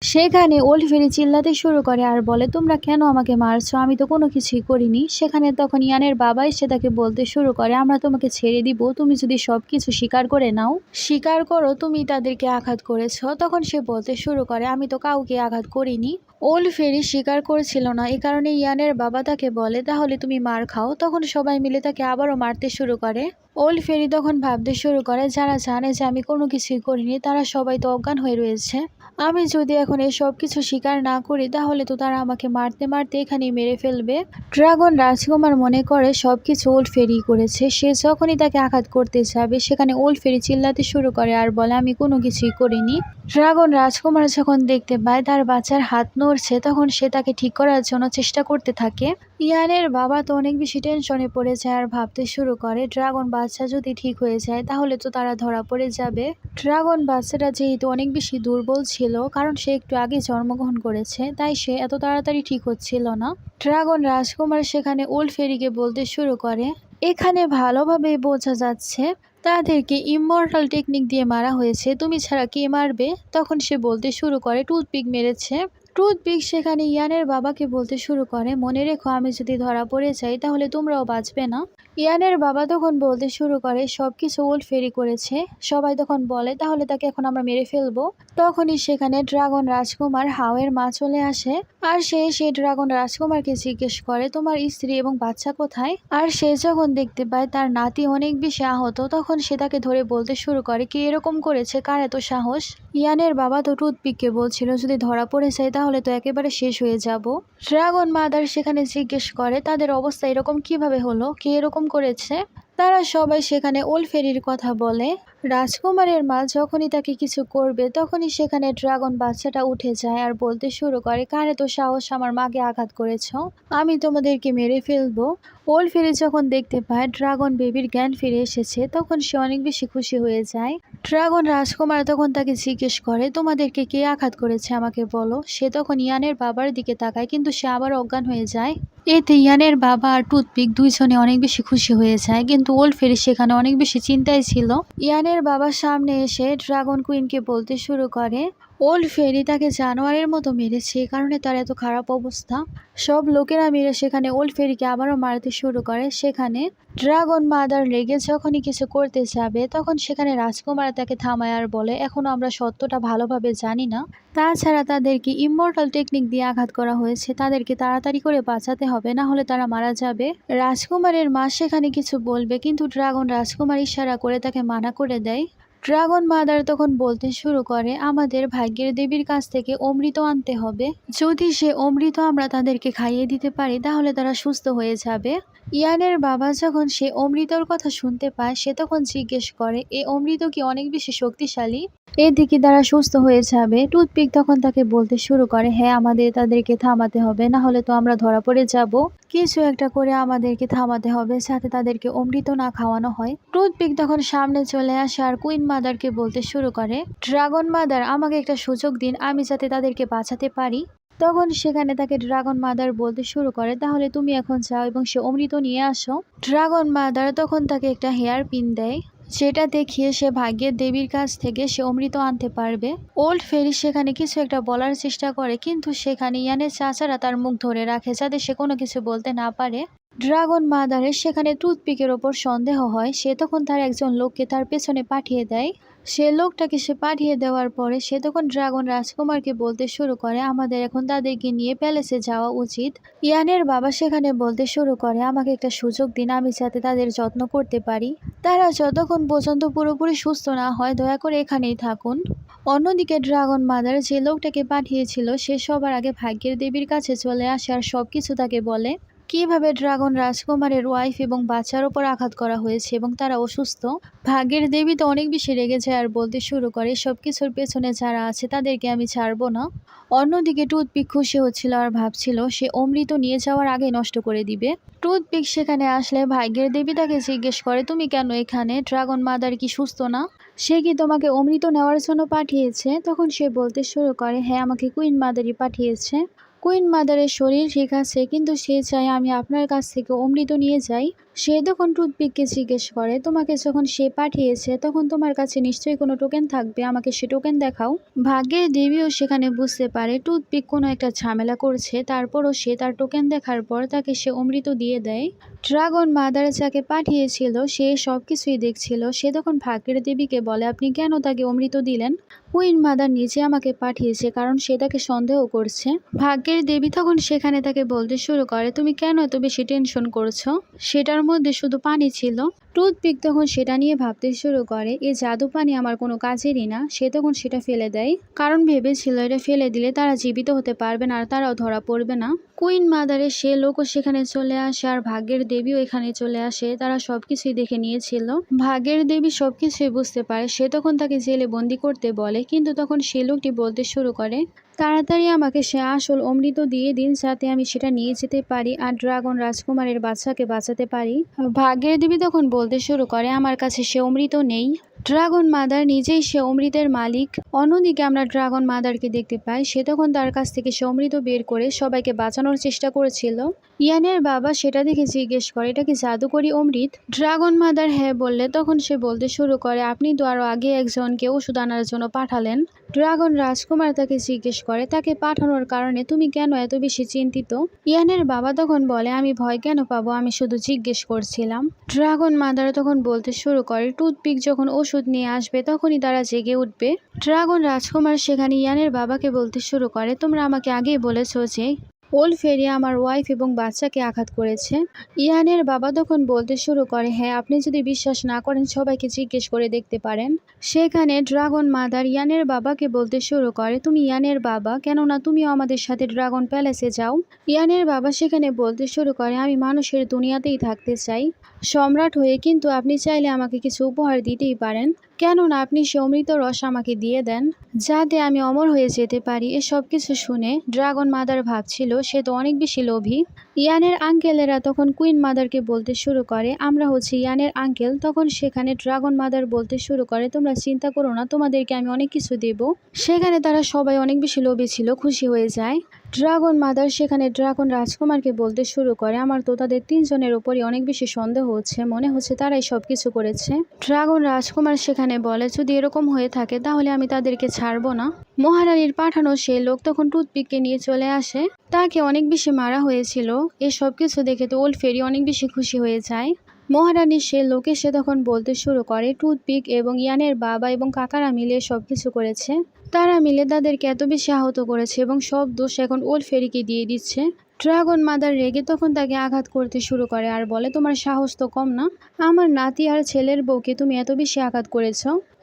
সেখানে ওল্ড ফেরি চিল্লাতে শুরু করে আর বলে, তোমরা কেন আমাকে মারছো? আমি তো কোনো কিছুই করিনি। সেখানে তখন ইয়ানের বাবা এসে তাকে বলতে শুরু করে, আমরা তোমাকে ছেড়ে দিব, তুমি যদি সবকিছু স্বীকার করে নাও, স্বীকার করো তুমি তাদেরকে আঘাত করেছো। তখন সে বলতে শুরু করে, আমি তো কাউকে আঘাত করিনি। ওল্ড ফেরি স্বীকার করছিল না, এই কারণে ইয়ানের বাবা তাকে বলে, তাহলে তুমি মার খাও। তখন সবাই মিলে তাকে আবারও মারতে শুরু করে। ওল্ড ফেরি তখন ভাবতে শুরু করে, যারা জানে যে আমি কোনো কিছুই করিনি তারা সবাই তো অজ্ঞান হয়ে রয়েছে। আমি যদি এখন এসব কিছু স্বীকার না করি তাহলে তো তারা আমাকে মারতে মারতে এখানেই মেরে ফেলবে। ড্রাগন রাজকুমার মনে করে সবকিছু ওল্ড ফেরি করেছে। সে যখনই তাকে আঘাত করতে যাবে সেখানে ওল্ড ফেরি চিল্লাতে শুরু করে আর বলে, আমি কোনো কিছুই করিনি। ড্রাগন রাজকুমার যখন দেখতে পায় তার বাচ্চার হাত নড়ছে তখন সে তাকে ঠিক করার জন্য চেষ্টা করতে থাকে। ইয়ানের বাবা তো অনেক বেশি টেনশনে পড়ে যায় আর ভাবতে শুরু করে, ড্রাগন বাচ্চা যদি ঠিক হয়ে যায় তাহলে তো তারা ধরা পড়ে যাবে। ড্রাগন বাচ্চাটা যেহেতু অনেক বেশি দুর্বল ছিল, কারণ সে একটু আগে জন্মগ্রহণ করেছে, তাই সে এত তাড়াতাড়ি ঠিক হচ্ছিল না। ড্রাগন রাজকুমার সেখানে ওল্ড ফেরিকে বলতে শুরু করে, এখানে ভালোভাবে বোঝা যাচ্ছে তাদেরকে ইমমর্টাল টেকনিক দিয়ে মারা হয়েছে, তুমি ছাড়া কে মারবে? তখন সে বলতে শুরু করে, টুথপিক মেরেছে। টুথপিক সেখানে ইয়ানের বাবাকে বলতে শুরু করে, মনে রেখো আমি যদি ধরা পড়ে যাই তাহলে তোমরাও বাঁচবে না। ইয়ানের বাবা তখন বলতে শুরু করে সবকিছু উলটফেরি করেছে। সবাই তখন বলে তাহলে তাকে এখন আমরা মেরে ফেলবো। তখনই সেখানে ড্রাগন রাজকুমার হাওয়ের মা চলে আসে। আর সেই ড্রাগন রাজকুমারকে জিজ্ঞেস করে তোমার স্ত্রী এবং বাচ্চা কোথায়। আর সে যখন দেখতে পায় তার নাতি অনেক বেশি আহত, তখন সে তাকে ধরে বলতে শুরু করে কি এরকম করেছে, কার এত সাহস। ইয়ানের বাবা তো টুথপিককে বলছিল যদি ধরা পড়ে যায় তাহলে তো একেবারে শেষ হয়ে যাব। ড্রাগন মাদার সেখানে জিজ্ঞেস করে তাদের অবস্থা এরকম কিভাবে হলো, কে এরকম করেছে। তারা সবাই সেখানে ওলফেরির কথা বলে। রাজকুমারের মা যখনই তাকে কিছু করবে তখনই সেখানে ড্রাগন বাচ্চাটা উঠে যায় আর বলতে শুরু করে কার এত সাহস আমার মাকে আঘাত করেছ, আমি তোমাদেরকে মেরে ফেলবো। ওলফেরি যখন দেখতে পায় ড্রাগন বেবির জ্ঞান ফিরে এসেছে তখন সে অনেক বেশি খুশি হয়ে যায়। ড্রাগন রাজকুমার তখন তাকে জিজ্ঞেস করে তোমাদেরকে কে আঘাত করেছে আমাকে বলো। সে তখন ইয়ানের বাবার দিকে তাকায় কিন্তু সে আবার অজ্ঞান হয়ে যায়। এতে ইয়ানের বাবা আর টুথপিক দুইজনে অনেক বেশি খুশি হয়ে যায়, কিন্তু ওলফেরি সেখানে অনেক বেশি চিন্তায় ছিল। ইয়ানের বাবার সামনে এসে ড্রাগন কুইনকে বলতে শুরু করে ওলফেরি তাকে জানোয়ারের মতো মেরেছে, এই কারণে তার এত খারাপ অবস্থা। সব লোকেরা মিলে সেখানে ওলফেরিকে আবারও মারতে শুরু করে। সেখানে ড্রাগন মাদার লেগে যখনই কিছু করতে যাবে তখন সেখানে রাজকুমার তাকে থামায় আর বলে এখনো আমরা সত্যটা ভালোভাবে জানি না, তাছাড়া তাদেরকে ইমমর্টাল টেকনিক দিয়ে আঘাত করা হয়েছে, তাদেরকে তাড়াতাড়ি করে বাঁচাতে হবে, না হলে তারা মারা যাবে। রাজকুমারের মা সেখানে কিছু বলবে কিন্তু ড্রাগন রাজকুমার ইশারা করে তাকে মানা করে দেয়। ড্রাগন মাদার তখন বলতে শুরু করে আমাদের ভাগ্যের দেবীর কাছ থেকে অমৃত আনতে হবে, যদি সে অমৃত আমরা তাদেরকে খাইয়ে দিতে পারি তাহলে তারা সুস্থ হয়ে যাবে। ইয়ানের বাবা যখন সে অমৃতর কথা শুনতে পায় সে তখন জিজ্ঞেস করে এই অমৃত কি অনেক বেশি শক্তিশালী, এদিকে তারা সুস্থ হয়ে যাবে। টুথপিক তখন তাকে বলতে শুরু করে হ্যাঁ আমাদের তাদেরকে থামাতে হবে, না হলে তো আমরা ধরা পড়ে যাব, কিছু একটা করে আমাদেরকে থামাতে হবে যাতে তাদেরকে অমৃত না খাওয়ানো হয়। টুথপিক তখন সামনে চলে আসে আর কুইন মাদারকে বলতে শুরু করে ড্রাগন মাদার আমাকে একটা সুযোগ দিন, আমি যাতে তাদেরকে বাঁচাতে পারি। তখন সেখানে তাকে ড্রাগন মাদার বলতে শুরু করে তাহলে তুমি এখন যাও এবং সে অমৃত নিয়ে আসো। ড্রাগন মাদার তখন তাকে একটা হেয়ার পিন দেয়, যেটা দেখিয়ে সে ভাগ্যের দেবীর কাছ থেকে সে অমৃত আনতে পারবে। ওল্ড ফেরি সেখানে কিছু একটা বলার চেষ্টা করে কিন্তু সেখানে ইয়ানের চাচারা তার মুখ ধরে রাখে যাতে সে কোনো কিছু বলতে না পারে। ড্রাগন মাদারের সেখানে টুথপিকের ওপর সন্দেহ হয়, সে তখন তার একজন লোককে তার পেছনে পাঠিয়ে দেয়। সে লোকটাকে সে পাঠিয়ে দেওয়ার পরে সে তখন ড্রাগন রাজকুমারকে বলতে শুরু করে আমাদের এখন তাদেরকে নিয়ে প্যালেসে যাওয়া উচিত। ইয়ানের বাবা সেখানে বলতে শুরু করে আমাকে একটা সুযোগ দিন, আমি যাতে তাদের যত্ন করতে পারি, তারা যতক্ষণ পর্যন্ত পুরোপুরি সুস্থ না হয় দয়া করে এখানেই থাকুন। অন্যদিকে ড্রাগন মাদার যে লোকটাকে পাঠিয়েছিল সে সবার আগে ভাগ্যের দেবীর কাছে চলে আসে আর সবকিছু তাকে বলে কিভাবে ড্রাগন রাজকুমারের ওয়াইফ এবং বাচ্চার ওপর আঘাত করা হয়েছে এবং তারা অসুস্থ। ভাগ্যের দেবী তো অনেক বেশি রেগে যায় আর বলতে শুরু করে সবকিছুর পেছনে যারা আছে তাদেরকে আমি ছাড়বো না। অন্যদিকে টুথপিক খুশি হচ্ছিল আর ভাবছিল সে অমৃত নিয়ে যাওয়ার আগে নষ্ট করে দিবে। টুথপিক সেখানে আসলে ভাগ্যের দেবী তাকে জিজ্ঞেস করে তুমি কেন এখানে, ড্রাগন মাদার কি সুস্থ না, সে কি তোমাকে অমৃত নেওয়ার জন্য পাঠিয়েছে। তখন সে বলতে শুরু করে হ্যাঁ আমাকে কুইন মাদারই পাঠিয়েছে, কুইন মাদারের শরীর ঠিক আছে কিন্তু সে চায় আমি আপনার কাছ থেকে অমৃত নিয়ে যাই। সে তখন টুথপিককে জিজ্ঞেস করে তোমাকে যখন সে পাঠিয়েছে তখন তোমার কাছে নিশ্চয়ই কোনো টোকেন থাকবে, আমাকে সে টোকেন দেখাও। ভাগ্যের দেবীও সেখানে বুঝতে পারে টুথপিক কোনো একটা ঝামেলা করছে, তারপরও সে তার টোকেন দেখার পর তাকে সে অমৃত দিয়ে দেয়। ড্রাগন মাদার যাকে পাঠিয়েছিল সে সব কিছুই দেখছিল, সে তখন ভাগ্যের দেবীকে বলে আপনি কেন তাকে অমৃত দিলেন, কুইন মাদার নিজে আমাকে পাঠিয়েছে কারণ সে তাকে সন্দেহ করছে। ভাগ্যের দেবী তখন সেখানে তাকে বলতে শুরু করে তুমি কেন এত বেশি টেনশন করছো, সেটার মধ্যে শুধু পানি ছিল। টুথপিক তখন সেটা নিয়ে ভাবতে শুরু করে এই জাদু পানি আমার কোনো কাজেরই না। সে তখন সেটা ফেলে দেয় কারণ ভেবেছিল এটা ফেলে দিলে তারা জীবিত হতে পারবে না আর তারাও ধরা পড়বে না। কুইন মাদারের সে লোকও সেখানে চলে আসে আর ভাগ্যের দেবীও এখানে চলে আসে, তারা সবকিছুই দেখে নিয়েছিল। ভাগ্যের দেবী সবকিছুই বুঝতে পারে, সে তখন তাকে জেলে বন্দি করতে বলে কিন্তু তখন সে লোকটি বলতে শুরু করে তাড়াতাড়ি আমাকে সে আসল অমৃত দিয়ে দিন যাতে আমি সেটা নিয়ে যেতে পারি আর ড্রাগন রাজকুমারের বাচ্চাকে বাঁচাতে পারি। ভাগ্যের দেবী তখন বলতে শুরু করে আমার কাছে সে অমৃত নেই, ড্রাগন মাদার নিজেই সে অমৃতের মালিক। অন্যদিকে আমরা ড্রাগন মাদারকে দেখতে পাই, সে তখন তার কাছ থেকে সে অমৃত বের করে সবাইকে বাঁচানোর চেষ্টা করেছিল। ইয়ানের বাবা সেটা দেখে জিজ্ঞেস করে এটা কি জাদুকরি অমৃত। ড্রাগন মাদার হ্যাঁ বললে তখন সে বলতে শুরু করে আপনি তো আরো আগে একজনকে ওষুধ আনার জন্য পাঠালেন, ড্রাগন রাজকুমার তাকে জিজ্ঞেস করে তাকে পাঠানোর কারণে তুমি কেন এত বেশি চিন্তিত। ইয়ানের বাবা তখন বলে আমি ভয় কেন পাবো, আমি শুধু জিজ্ঞেস করছিলাম। ড্রাগন মাদার তখন বলতে শুরু করে টুথপিক যখন ওষুধ নিয়ে আসবে তখনই তারা জেগে উঠবে। ড্রাগন রাজকুমার সেখানে ইয়ানের বাবাকে বলতে শুরু করে তোমরা আমাকে আগেই বলেছো যে ওল্ড ফেরি আমার ওয়াইফ এবং বাচ্চাকে আঘাত করেছে। ইয়ানের বাবা তখন বলতে শুরু করে হ্যাঁ, আপনি যদি বিশ্বাস না করেন সবাইকে জিজ্ঞেস করে দেখতে পারেন। সেখানে ড্রাগন মাদার ইয়ানের বাবাকে বলতে শুরু করে তুমি ইয়ানের বাবা, কেননা তুমিও আমাদের সাথে ড্রাগন প্যালেসে যাও। ইয়ানের বাবা সেখানে বলতে শুরু করে আমি মানুষের দুনিয়াতেই থাকতে চাই সম্রাট হয়ে, কিন্তু আপনি চাইলে আমাকে কিছু উপহার দিতেই পারেন, কেননা আপনি সে অমৃত রস আমাকে দিয়ে দেন যাতে আমি অমর হয়ে যেতে পারি। এসব কিছু শুনে ড্রাগন মাদার ভাবছিল সে তো অনেক বেশি লোভী। ইয়ানের আঙ্কেলেরা তখন কুইন মাদারকে বলতে শুরু করে আমরা হচ্ছে ইয়ানের আঙ্কেল। তখন সেখানে ড্রাগন মাদার বলতে শুরু করে তোমরা চিন্তা করো না, তোমাদেরকে আমি অনেক কিছু দেব। সেখানে তারা সবাই অনেক বেশি লোভী ছিল, খুশি হয়ে যায়। ড্রাগন মাদার সেখানে ড্রাগন রাজকুমারকে বলতে শুরু করে আমার তো তাদের তিনজনের উপরই অনেক বেশি সন্দেহ হচ্ছে, মনে হচ্ছে তারাই সবকিছু করেছে। ড্রাগন রাজকুমার সেখানে বলে যদি এরকম হয়ে থাকে তাহলে আমি তাদেরকে ছাড়বো না। মহারানীর পাঠানো সেই লোক তখন টুথপিককে নিয়ে চলে আসে, তাকে অনেক বেশি মারা হয়েছিল। এসব কিছু দেখে তো ওল্ড ফেরি অনেক বেশি খুশি হয়ে যায়। মহারানীর সে লোকে সে তখন বলতে শুরু করে টুথপিক এবং ইয়ানের বাবা এবং কাকারা মিলে সবকিছু করেছে, তারা মিলে তাদেরকে এত বেশি আহত করেছে এবং সব দোষ এখন ওল্ড ফেরিকে দিয়ে দিচ্ছে। ড্রাগন মাদার রেগে তখন তাকে আঘাত করতে শুরু করে আর বলে তোমার সাহস তো কম না, আমার নাতি আর ছেলের বউকে তুমি এত বেশি আঘাত করেছ।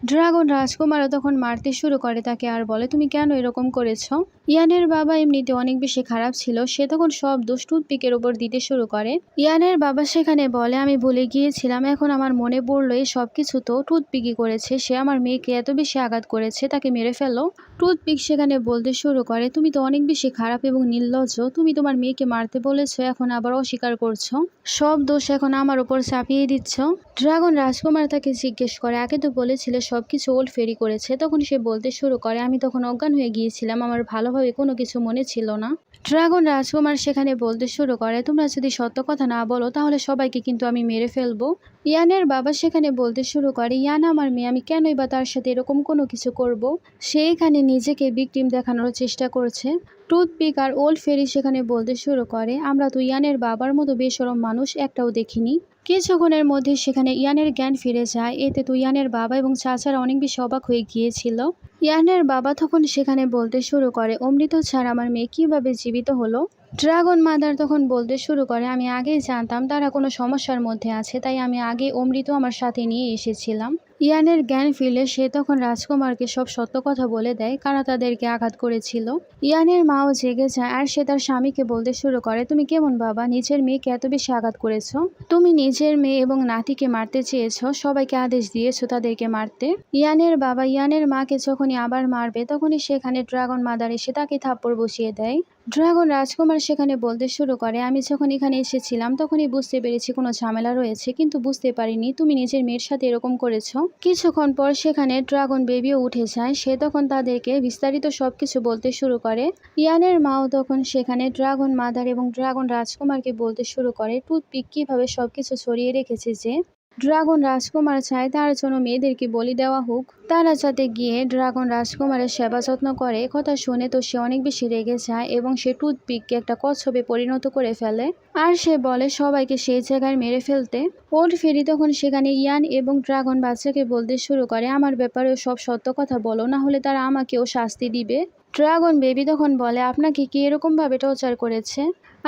ড্রাগন রাজকুমারও তখন মারতে শুরু করে তাকে আর বলে তুমি কেন এরকম করেছ। ইয়ানের বাবা এমনিতে অনেক বেশি খারাপ ছিল, সে তখন সব দোষ টুথপিকের ওপর দিতে শুরু করে। ইয়ানের বাবা সেখানে বলে আমি ভুলে গিয়েছিলাম, এখন আমার মনে পড়লো এই সব কিছু তো টুথপিকই করেছে, সে আমার মেয়েকে এত বেশি আঘাত করেছে, তাকে মেরে ফেলো। টুথপিক সেখানে বলতে শুরু করে তুমি তো অনেক বেশি খারাপ এবং নির্লজ্জ, তুমি তোমার মেয়েকে মারতে বলেছো এখন আবার অস্বীকার করছো, সব দোষ এখন আমার উপর চাপিয়ে দিচ্ছ। ড্রাগন রাজকুমার তাকে জিজ্ঞেস করে আগে তো বলেছিলে সবকিছু ওল্ড ফেরি করেছে। তখন সে বলতে শুরু করে আমি তখন অজ্ঞান হয়ে গিয়েছিলাম, আমার ভালোভাবে কোনো কিছু মনে ছিল না। ড্রাগন রাজকুমার সেখানে বলতে শুরু করে তোমরা যদি সত্য কথা না বলো তাহলে সবাইকে কিন্তু আমি মেরে ফেলবো। ইয়ানের বাবা সেখানে বলতে শুরু করে ইয়ান আমার মেয়ে, আমি কেনই বা তার সাথে এরকম কোনো কিছু করব। সে এখানে নিজেকে ভিকটিম দেখানোর চেষ্টা করছে। টুথপিক আর ওল্ড ফেরি সেখানে বলতে শুরু করে আমরা তো ইয়ানের বাবার মতো বেশরম মানুষ একটাও দেখিনি। কিছুক্ষণের মধ্যে সেখানে ইয়ানের জ্ঞান ফিরে যায়, এতে তো ইয়ানের বাবা এবং চাচারা অনেক বেশি অবাক হয়ে গিয়েছিল। ইয়ানের বাবা তখন সেখানে বলতে শুরু করে অমৃত ছাড়া আমার মেয়ে কিভাবে জীবিত হলো। ড্রাগন মাদার তখন বলতে শুরু করে আমি আগেই জানতাম তারা কোনো সমস্যার মধ্যে আছে, তাই আমি আগে অমৃত আমার সাথে নিয়ে এসেছিলাম। ইয়ানের জ্ঞান ফিরলে সে তখন রাজকুমারকে সব সত্য কথা বলে দেয় কারা তাদেরকে আঘাত করেছিল। ইয়ানের মাও জেগে যায় আর সে তার স্বামীকে বলতে শুরু করে তুমি কেমন বাবা, নিজের মেয়েকে এত বেশি আঘাত করেছো, তুমি নিজের মেয়ে এবং নাতিকে মারতে চেয়েছো, সবাইকে আদেশ দিয়েছো তাদেরকে মারতে। ইয়ানের বাবা ইয়ানের মাকে যখনই আবার মারবে তখনই সেখানে ড্রাগন মাদার এসে তাকে থাপ্পড় বসিয়ে দেয়। ড্রাগন রাজকুমার সেখানে বলতে শুরু করে আমি যখন এখানে এসেছিলাম তখনই বুঝতে পেরেছি কোনো ঝামেলা রয়েছে, কিন্তু বুঝতে পারিনি তুমি নিজের মেয়ের সাথে এরকম করেছো। কিছুক্ষণ পর সেখানে ড্রাগন বেবিও উঠে যায়, সে তখন তাদেরকে বিস্তারিত সবকিছু বলতে শুরু করে। ইয়ানের মাও তখন সেখানে ড্রাগন মাদার এবং ড্রাগন রাজকুমারকে বলতে শুরু করে টুথপিক কিভাবে সবকিছু ছড়িয়ে রেখেছে যে ড্রাগন রাজকুমার চায় তার জন্য মেয়েদেরকে বলি দেওয়া হোক, তারা যাতে গিয়ে ড্রাগন রাজকুমারের সেবা যত্ন করে। কথা শুনে তো সে অনেক বেশি রেগে যায় এবং সে টুথপিককে একটা কচ্ছপে পরিণত করে ফেলে আর সে বলে সবাইকে সেই জায়গায় মেরে ফেলতে। ওল্ড ফেরি তখন সেখানে ইয়ান এবং ড্রাগন বাচ্চাকে বলতে শুরু করে আমার ব্যাপারেও সব সত্য কথা বলো, না হলে তারা আমাকেও শাস্তি দিবে। ড্রাগন বেবি তখন বলে আপনাকে কি এরকম ভাবে টর্চার করেছে,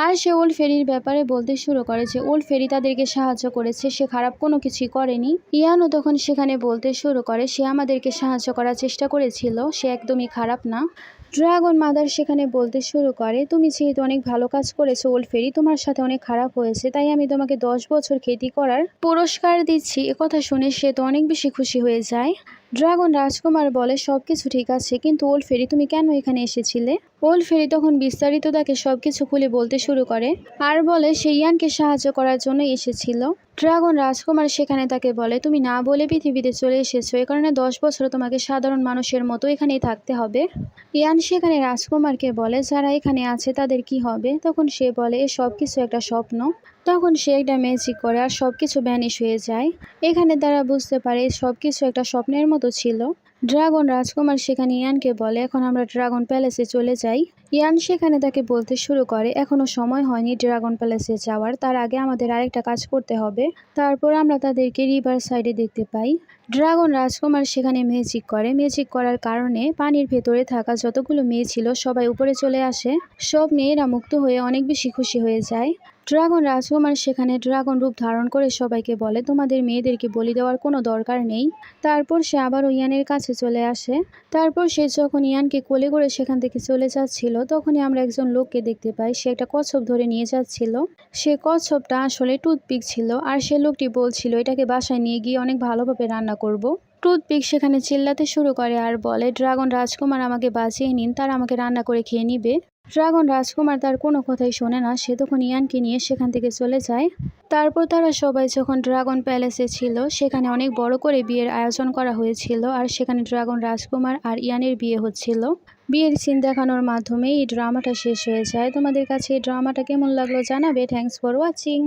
আর সে ওল্ড ফেরির ব্যাপারে বলতে শুরু করে যে ওল্ড ফেরি তাদেরকে সাহায্য করেছে, সে খারাপ কোনো কিছুই করেনি। ইয়ানও তখন সেখানে বলতে শুরু করে সে আমাদেরকে সাহায্য করার চেষ্টা করেছিল, সে একদমই খারাপ না। ড্রাগন মাদার সেখানে বলতে শুরু করে তুমি যেহেতু অনেক ভালো কাজ করেছো ওল্ড ফেরি, তোমার সাথে অনেক খারাপ হয়েছে, তাই আমি তোমাকে 10 বছর খেতি করার পুরস্কার দিচ্ছি। একথা শুনে সে তো অনেক বেশি খুশি হয়ে যায়। ড্রাগন রাজকুমার বলে সবকিছু ঠিক আছে, কিন্তু ওল্ড ফেরি তুমি কেন এখানে এসেছিলে। ওল্ড ফেরি তখন বিস্তারিত তাকে সবকিছু খুলে বলতে শুরু করে আর বলে সে ইয়ানকে সাহায্য করার জন্য এসেছিল। ড্রাগন রাজকুমার সেখানে তাকে বলে তুমি না বলে পৃথিবীতে চলে এসেছো, এ কারণে 10 বছর তোমাকে সাধারণ মানুষের মতো এখানেই থাকতে হবে। ইয়ান সেখানে রাজকুমারকে বলে যারা এখানে আছে তাদের কি হবে। তখন সে বলে এ সব কিছু একটা স্বপ্ন। তখন সে একটা ম্যাজিক করে আর সবকিছু ভ্যানিশ হয়ে যায়। এখানে তারা বুঝতে পারে সবকিছু একটা স্বপ্নের মতো ছিল। ড্রাগন রাজকুমার সেখানে ইয়ানকে বলে এখন আমরা ড্রাগন প্যালেসে চলে যাই। ইয়ান সেখানে তাকে বলতে শুরু করে এখনো সময় হয়নি ড্রাগন প্যালেসে যাওয়ার, তার আগে আমাদের আরেকটা কাজ করতে হবে। তারপর আমরা তাদেরকে রিভার সাইডে দেখতে পাই। ড্রাগন রাজকুমার সেখানে ম্যাজিক করে, ম্যাজিক করার কারণে পানির ভেতরে থাকা যতগুলো মেয়ে ছিল সবাই উপরে চলে আসে। সব মেয়েরা মুক্ত হয়ে অনেক বেশি খুশি হয়ে যায়। ড্রাগন রাজকুমার সেখানে ড্রাগন রূপ ধারণ করে সবাইকে বলে তোমাদের মেয়েদেরকে বলি দেওয়ার কোনো দরকার নেই। তারপর সে আবারও ইয়ানের কাছে চলে আসে। তারপর সে যখন ইয়ানকে কোলে করে সেখান থেকে চলে যাচ্ছিল তখনই আমরা একজন লোককে দেখতে পাই, সে একটা কচ্ছপ ধরে নিয়ে যাচ্ছিল। সে কচ্ছপটা আসলে টুথপিক ছিল, আর সে লোকটি বলছিল এটাকে বাসায় নিয়ে গিয়ে অনেক ভালোভাবে রান্না করব। টুথপিক সেখানে চিল্লাতে শুরু করে আর বলে ড্রাগন রাজকুমার আমাকে বাঁচিয়ে নিন, তারা আমাকে রান্না করে খেয়ে নিবে। ড্রাগন রাজকুমার তার কোনো কথাই শোনে না, সে তখন ইয়ানকে নিয়ে সেখান থেকে চলে যায়। তারপর তারা সবাই যখন ড্রাগন প্যালেসে ছিল সেখানে অনেক বড় করে বিয়ের আয়োজন করা হয়েছিল, আর সেখানে ড্রাগন রাজকুমার আর ইয়ানের বিয়ে হচ্ছিল। বিয়ের সিন দেখানোর মাধ্যমে এই ড্রামাটা শেষ হয়ে যায়। তোমাদের কাছে এই ড্রামাটা কেমন লাগলো জানাবে। Thanks for watching.